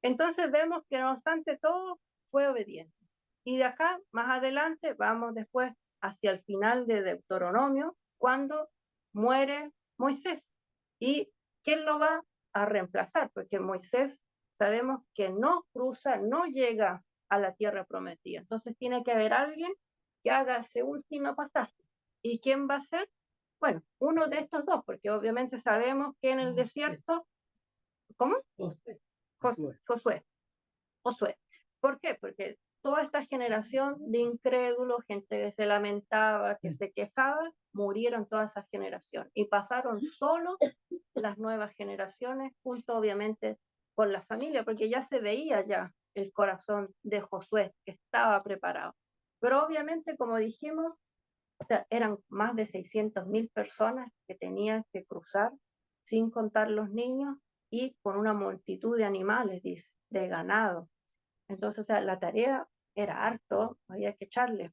Entonces vemos que no obstante todo fue obediente. Y de acá, más adelante, vamos después hacia el final de Deuteronomio, cuando muere Moisés. ¿Y quién lo va a reemplazar? Porque Moisés sabemos que no cruza, no llega a la tierra prometida. Entonces tiene que haber alguien que haga ese último pasaje. ¿Y quién va a ser? Bueno, uno de estos dos, porque obviamente sabemos que en el desierto, ¿cómo? Josué. ¿Por qué? Porque toda esta generación de incrédulos, gente que se lamentaba, que se quejaba, murieron toda esa generación y pasaron solo las nuevas generaciones, junto obviamente con la familia, porque ya se veía ya el corazón de Josué, que estaba preparado. Pero obviamente, como dijimos, o sea, eran más de 600.000 personas que tenían que cruzar, sin contar los niños, y con una multitud de animales, dice, de ganado. Entonces, o sea, la tarea era harto, había que echarle.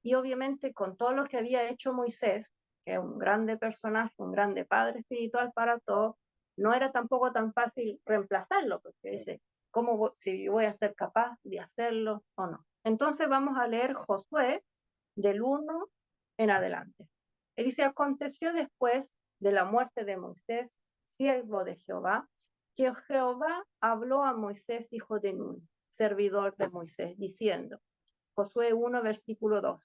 Y obviamente con todo lo que había hecho Moisés, que es un grande personaje, un grande padre espiritual para todos, no era tampoco tan fácil reemplazarlo, porque dice, ¿cómo si yo voy a ser capaz de hacerlo o no? Entonces vamos a leer Josué del 1 en adelante. Él dice, aconteció después de la muerte de Moisés, siervo de Jehová, que Jehová habló a Moisés, hijo de Nun, servidor de Moisés, diciendo, Josué 1, versículo 2,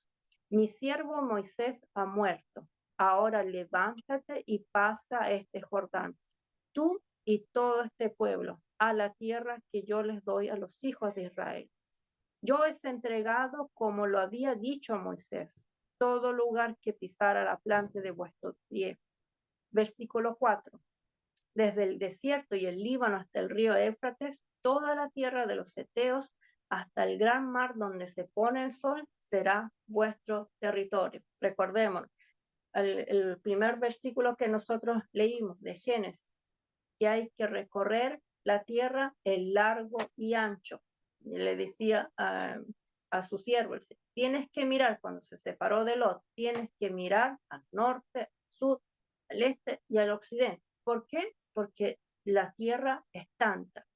mi siervo Moisés ha muerto, ahora levántate y pasa este Jordán, tú y todo este pueblo, a la tierra que yo les doy a los hijos de Israel. Yo he entregado, como lo había dicho a Moisés, todo lugar que pisara la planta de vuestro pie. Versículo 4. Desde el desierto y el Líbano hasta el río Éufrates, toda la tierra de los Eteos, hasta el gran mar donde se pone el sol, será vuestro territorio. Recordemos, el primer versículo que nosotros leímos de Génesis, que hay que recorrer la tierra el largo y ancho. Y le decía a su siervo, tienes que mirar, cuando se separó de Lot, tienes que mirar al norte, al sur, al este y al occidente. ¿Por qué? Porque la tierra es tanta.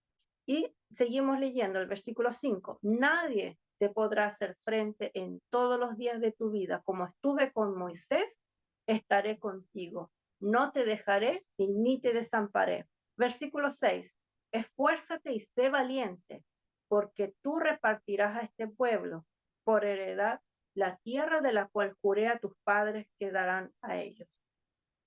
Y seguimos leyendo el versículo 5. Nadie te podrá hacer frente en todos los días de tu vida. Como estuve con Moisés, estaré contigo. No te dejaré y ni te desamparé. Versículo 6. Esfuérzate y sé valiente, porque tú repartirás a este pueblo por heredad la tierra de la cual juré a tus padres que darán a ellos.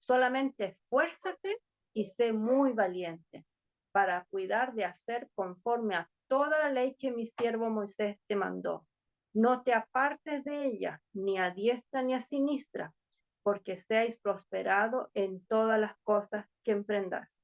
Solamente esfuérzate y sé muy valiente para cuidar de hacer conforme a toda la ley que mi siervo Moisés te mandó. No te apartes de ella, ni a diestra ni a siniestra, porque seáis prosperado en todas las cosas que emprendas.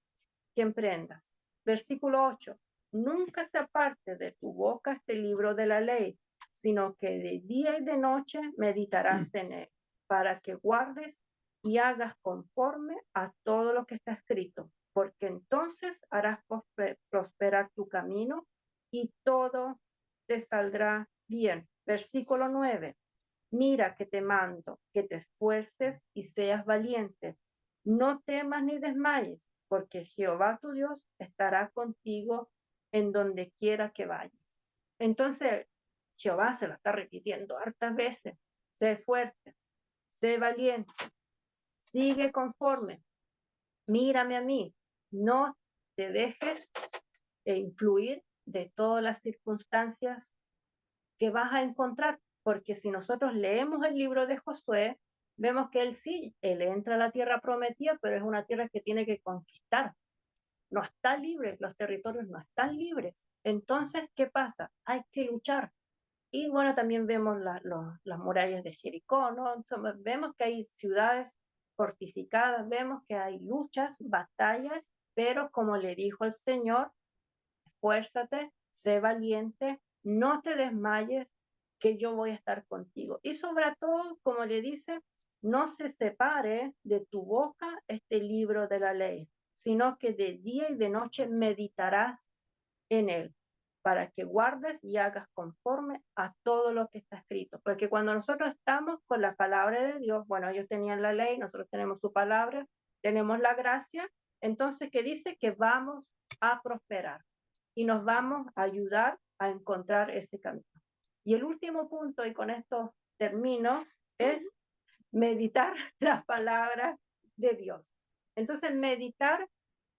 Versículo 8. Nunca se aparte de tu boca este libro de la ley, sino que de día y de noche meditarás en él, para que guardes y hagas conforme a todo lo que está escrito, porque entonces harás prosperar tu camino y todo te saldrá bien. Versículo 9. Mira que te mando, que te esfuerces y seas valiente. No temas ni desmayes, porque Jehová tu Dios estará contigo en donde quiera que vayas. Entonces, Jehová se lo está repitiendo hartas veces. Sé fuerte, sé valiente, sigue conforme, mírame a mí, no te dejes influir de todas las circunstancias que vas a encontrar, porque si nosotros leemos el libro de Josué, vemos que él sí, él entra a la tierra prometida, pero es una tierra que tiene que conquistar. No está libre, los territorios no están libres. Entonces, ¿qué pasa? Hay que luchar. Y bueno, también vemos las murallas de Jericó, ¿no? Entonces, vemos que hay ciudades fortificadas, vemos que hay luchas, batallas, pero como le dijo el Señor, esfuérzate, sé valiente, no te desmayes, que yo voy a estar contigo. Y sobre todo, como le dice, no se separe de tu boca este libro de la ley, sino que de día y de noche meditarás en él, para que guardes y hagas conforme a todo lo que está escrito. Porque cuando nosotros estamos con la palabra de Dios, bueno, ellos tenían la ley, nosotros tenemos su palabra, tenemos la gracia, entonces que dice que vamos a prosperar y nos vamos a ayudar a encontrar ese camino. Y el último punto, y con esto termino, es meditar las palabras de Dios. Entonces, meditar,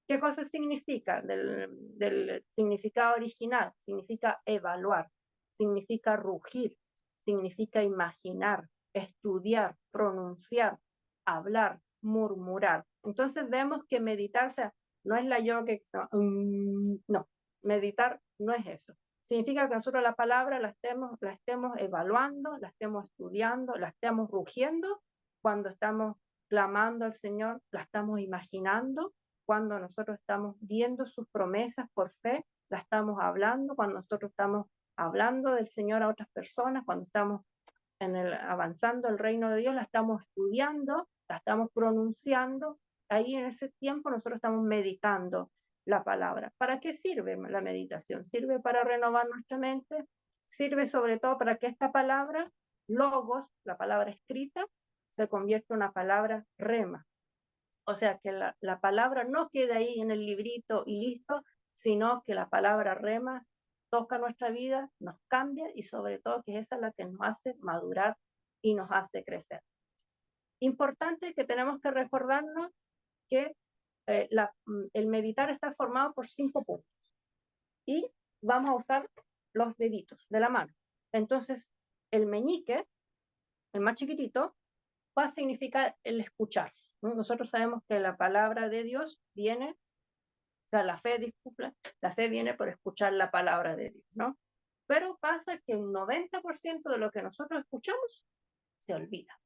¿qué cosa significa? Del significado original, significa evaluar, significa rugir, significa imaginar, estudiar, pronunciar, hablar, murmurar. Entonces vemos que meditar, o sea, no es la yo que, no, meditar no es eso. Significa que nosotros la palabra la estemos evaluando, la estemos estudiando, la estemos rugiendo cuando estamos clamando al Señor, la estamos imaginando cuando nosotros estamos viendo sus promesas por fe, la estamos hablando, cuando nosotros estamos hablando del Señor a otras personas, cuando estamos avanzando el reino de Dios, la estamos estudiando, la estamos pronunciando. Ahí en ese tiempo nosotros estamos meditando la palabra. ¿Para qué sirve la meditación? Sirve para renovar nuestra mente, sirve sobre todo para que esta palabra, logos, la palabra escrita, se convierta en una palabra rema. O sea, que la palabra no quede ahí en el librito y listo, sino que la palabra rema toca nuestra vida, nos cambia y sobre todo que esa es la que nos hace madurar y nos hace crecer. Importante que tenemos que recordarnos que el meditar está formado por 5 puntos y vamos a usar los deditos de la mano. Entonces, el meñique, el más chiquitito, va a significar el escuchar. Nosotros sabemos que la palabra de Dios viene, o sea, la fe viene por escuchar la palabra de Dios, ¿no? Pero pasa que un 90% de lo que nosotros escuchamos se olvida.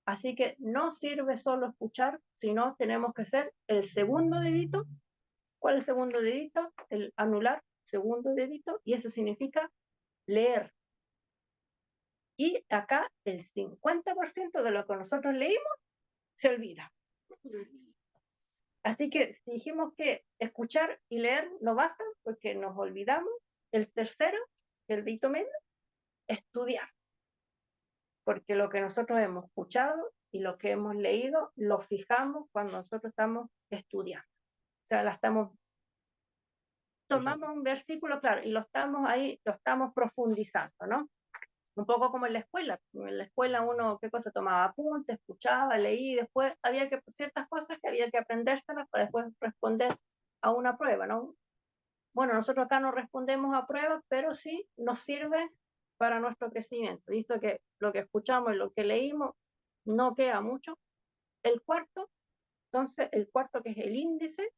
Así que no sirve solo escuchar, sino tenemos que hacer el segundo dedito. ¿Cuál es el segundo dedito? El anular, segundo dedito, y eso significa leer. Y acá el 50% de lo que nosotros leímos se olvida. Así que si dijimos que escuchar y leer no basta porque nos olvidamos, el tercero, el dedito medio, estudiar. Porque lo que nosotros hemos escuchado y lo que hemos leído lo fijamos cuando nosotros estamos estudiando. O sea, tomamos un versículo, claro, y lo estamos profundizando, ¿no? Un poco como en la escuela. En la escuela uno, ¿qué cosa? Tomaba apuntes, escuchaba, leía, y después había ciertas cosas que había que aprendérselas para después responder a una prueba, ¿no? Bueno, nosotros acá no respondemos a pruebas, pero sí nos sirve para nuestro crecimiento. Visto que lo que escuchamos y lo que leímos no queda mucho. Entonces, el cuarto que es el índice,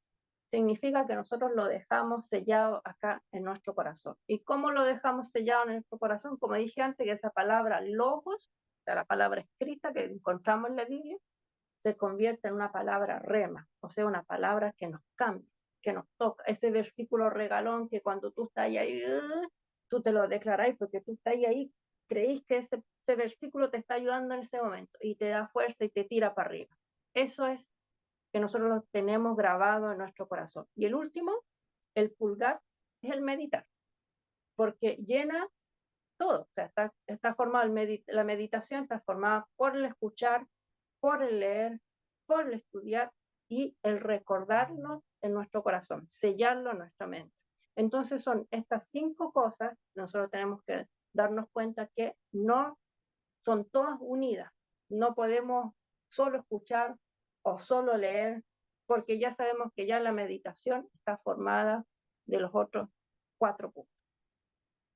significa que nosotros lo dejamos sellado acá en nuestro corazón. ¿Y cómo lo dejamos sellado en nuestro corazón? Como dije antes, que esa palabra logos, o sea, la palabra escrita que encontramos en la Biblia, se convierte en una palabra rema, o sea, una palabra que nos cambia, que nos toca. Ese versículo regalón que cuando tú estás ahí, tú te lo declaráis porque tú estás ahí, creís que ese versículo te está ayudando en ese momento y te da fuerza y te tira para arriba. Eso es que nosotros lo tenemos grabado en nuestro corazón. Y el último, el pulgar, es el meditar, porque llena todo. O sea, está formado, la meditación está formada por el escuchar, por el leer, por el estudiar y el recordarlo en nuestro corazón, sellarlo en nuestra mente. Entonces son estas 5 cosas, nosotros tenemos que darnos cuenta que no son todas unidas. No podemos solo escuchar o solo leer, porque ya sabemos que ya la meditación está formada de los otros 4 puntos.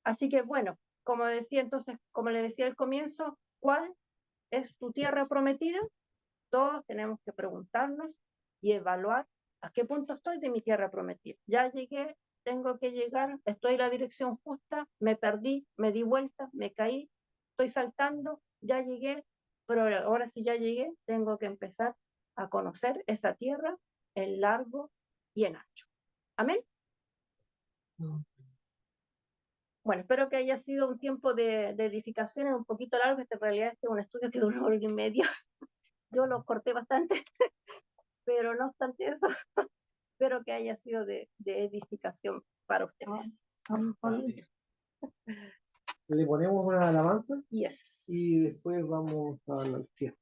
Así que bueno, como decía entonces, como le decía al comienzo, ¿cuál es tu tierra prometida? Todos tenemos que preguntarnos y evaluar a qué punto estoy de mi tierra prometida. Ya llegué, tengo que llegar, estoy en la dirección justa, me perdí, me di vuelta, me caí, estoy saltando, ya llegué, pero ahora sí ya llegué, tengo que empezar a conocer esa tierra en largo y en ancho. Amén. Bueno, espero que haya sido un tiempo de edificación, un poquito largo, en realidad este es un estudio que duró 1 hora y media. Yo lo corté bastante, pero no obstante eso, espero que haya sido de edificación para ustedes. Le ponemos una alabanza Yes. y después vamos al cierre.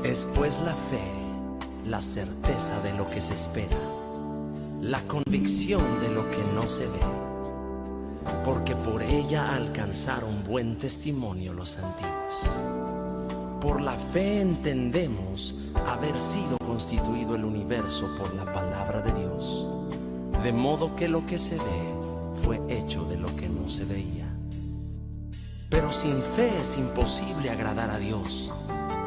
Es pues la fe, la certeza de lo que se espera, la convicción de lo que no se ve, porque por ella alcanzaron buen testimonio los antiguos. Por la fe entendemos haber sido constituido el universo por la palabra de Dios, de modo que lo que se ve fue hecho de lo que no se veía. Pero sin fe es imposible agradar a Dios,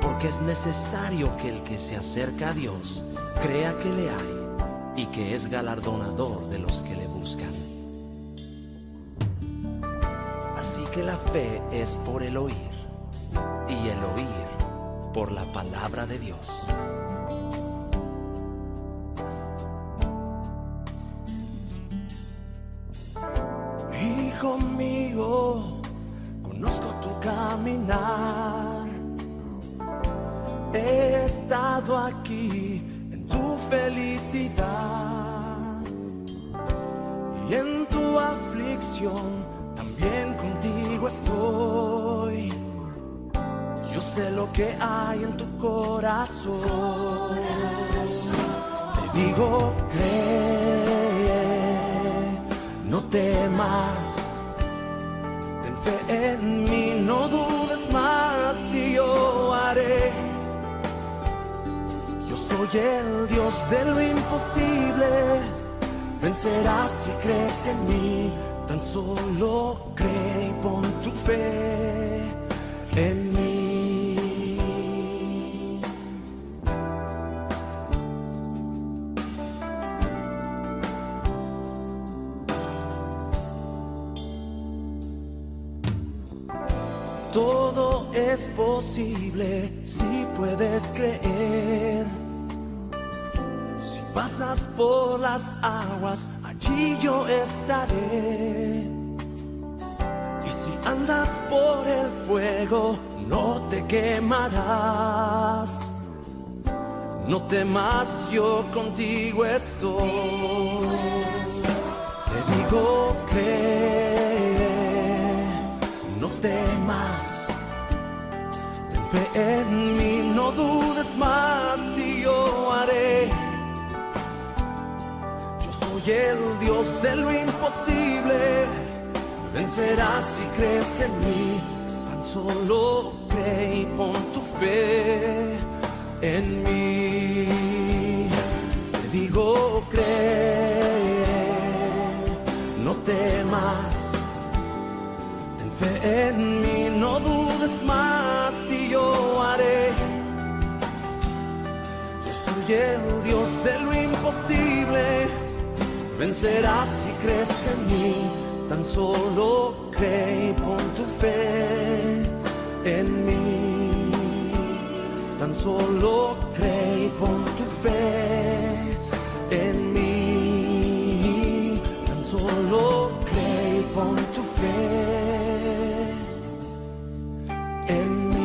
porque es necesario que el que se acerca a Dios crea que le hay y que es galardonador de los que le buscan. que la fe es por el oír y el oír por la palabra de Dios. Hijo mío, conozco tu caminar. He estado aquí en tu felicidad y en tu aflicción también contigo estoy. Yo sé lo que hay en tu corazón. Te digo, cree, no temas. Ten fe en mí, no dudes más y yo haré. Yo soy el Dios de lo imposible. Vencerás si crees en mí. Tan solo cree y pon tu fe en mí. Todo es posible si puedes creer. Si pasas por las aguas, allí yo estaré. Y si andas por el fuego, no te quemarás. No temas, yo contigo estoy. Te digo, cree, no temas. Ten fe en mí, no dudes más y yo haré. Soy el Dios de lo imposible. Vencerás si crees en mí. Tan solo cree y pon tu fe en mí. Te digo, cree, no temas. Ten fe en mí, no dudes más y yo haré. Yo soy el Dios de lo imposible. Vencerás si crees en mí, tan solo cree y pon tu fe en mí. Tan solo cree y pon tu fe en mí. Tan solo cree y pon tu fe en mí.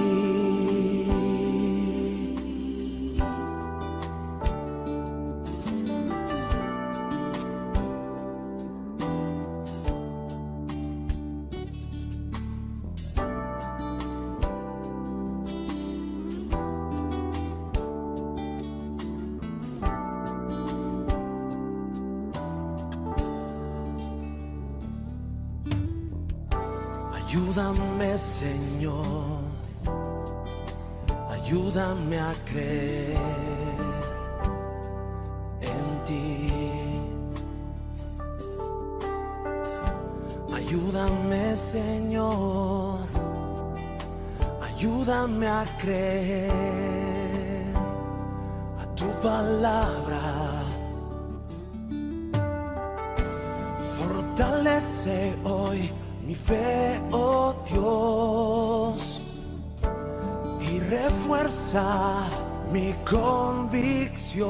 Ayúdame, Señor, ayúdame a creer en ti. Ayúdame, Señor, ayúdame a creer a tu palabra. Fortalece hoy mi fe, oh Dios, y refuerza mi convicción.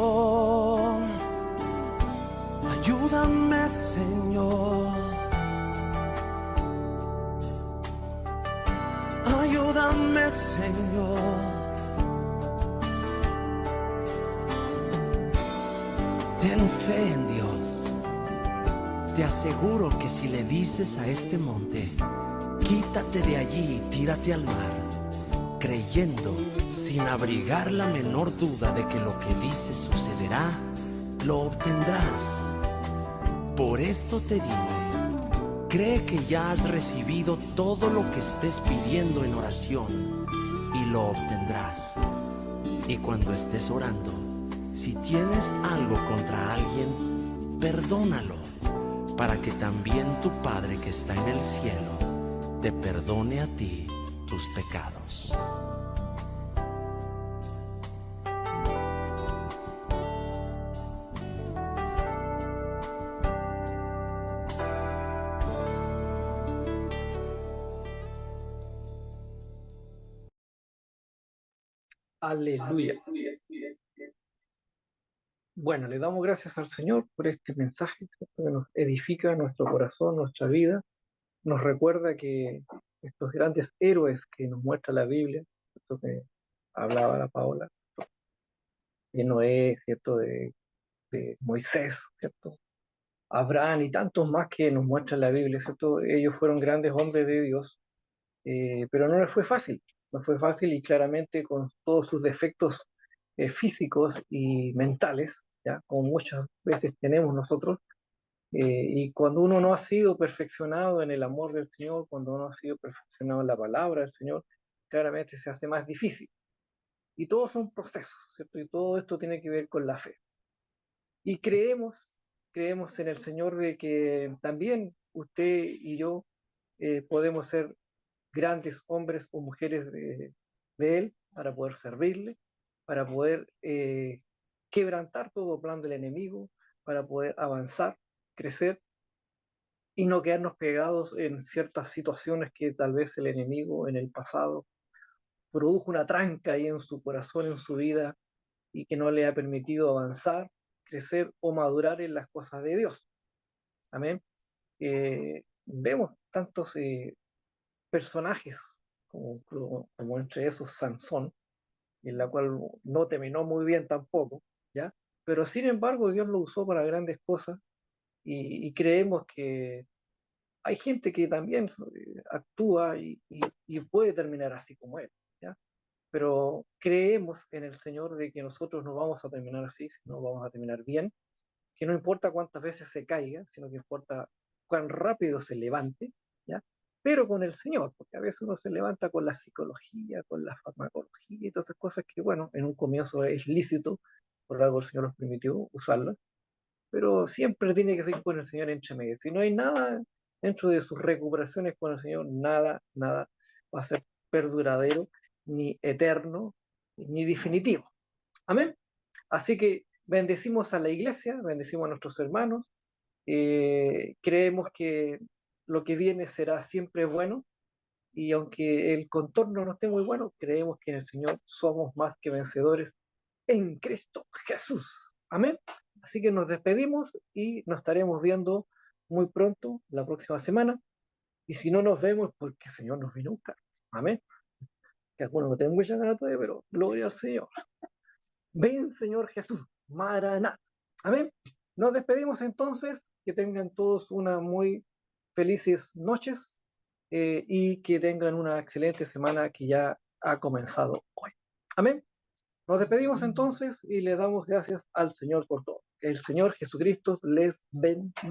Ayúdame, Señor, ayúdame, Señor. Ten fe en Dios. Te aseguro que si le dices a este monte, quítate de allí y tírate al mar, creyendo, sin abrigar la menor duda de que lo que dices sucederá, lo obtendrás. Por esto te digo, cree que ya has recibido todo lo que estés pidiendo en oración y lo obtendrás. Y cuando estés orando, si tienes algo contra alguien, perdónalo, para que también tu Padre que está en el cielo te perdone a ti tus pecados. Aleluya. Bueno, le damos gracias al Señor por este mensaje, ¿cierto? Que nos edifica nuestro corazón, nuestra vida, nos recuerda que estos grandes héroes que nos muestra la Biblia, esto que hablaba la Paola, de Noé, ¿cierto? De Moisés, ¿cierto? Abraham y tantos más que nos muestra la Biblia, ¿cierto? Ellos fueron grandes hombres de Dios, pero no les fue fácil, no fue fácil y claramente con todos sus defectos físicos y mentales, ¿ya? Como muchas veces tenemos nosotros, y cuando uno no ha sido perfeccionado en el amor del Señor, cuando uno ha sido perfeccionado en la palabra del Señor, claramente se hace más difícil. Y todos son procesos, ¿cierto? Y todo esto tiene que ver con la fe. Y creemos en el Señor de que también usted y yo podemos ser grandes hombres o mujeres de Él para poder servirle, para poder quebrantar todo plan del enemigo, para poder avanzar, crecer y no quedarnos pegados en ciertas situaciones que tal vez el enemigo en el pasado produjo una tranca ahí en su corazón, en su vida, y que no le ha permitido avanzar, crecer o madurar en las cosas de Dios. Amén. Vemos tantos personajes, como entre esos Sansón, en la cual no terminó muy bien tampoco, ¿ya? Pero sin embargo Dios lo usó para grandes cosas y creemos que hay gente que también actúa y puede terminar así como él, ¿ya? Pero creemos en el Señor de que nosotros no vamos a terminar así, sino vamos a terminar bien, que no importa cuántas veces se caiga, sino que importa cuán rápido se levante, ¿ya? Pero con el Señor, porque a veces uno se levanta con la psicología, con la farmacología y todas esas cosas que, bueno, en un comienzo es lícito, por algo el Señor nos permitió usarlas, pero siempre tiene que ser con el Señor entre medio. Si no hay nada dentro de sus recuperaciones con el Señor, nada va a ser perduradero, ni eterno, ni definitivo. Amén. Así que bendecimos a la iglesia, bendecimos a nuestros hermanos, creemos que lo que viene será siempre bueno y aunque el contorno no esté muy bueno, creemos que en el Señor somos más que vencedores en Cristo Jesús. Amén. Así que nos despedimos y nos estaremos viendo muy pronto, la próxima semana. Y si no nos vemos, porque el Señor nos vino a buscar. Amén. Que algunos no tengo mucha ganas todavía, pero gloria al Señor. Ven, Señor Jesús. Maranatha. Amén. Nos despedimos entonces. Que tengan todos una muy felices noches y que tengan una excelente semana que ya ha comenzado hoy. Amén. Nos despedimos entonces y le damos gracias al Señor por todo. Que el Señor Jesucristo les bendiga.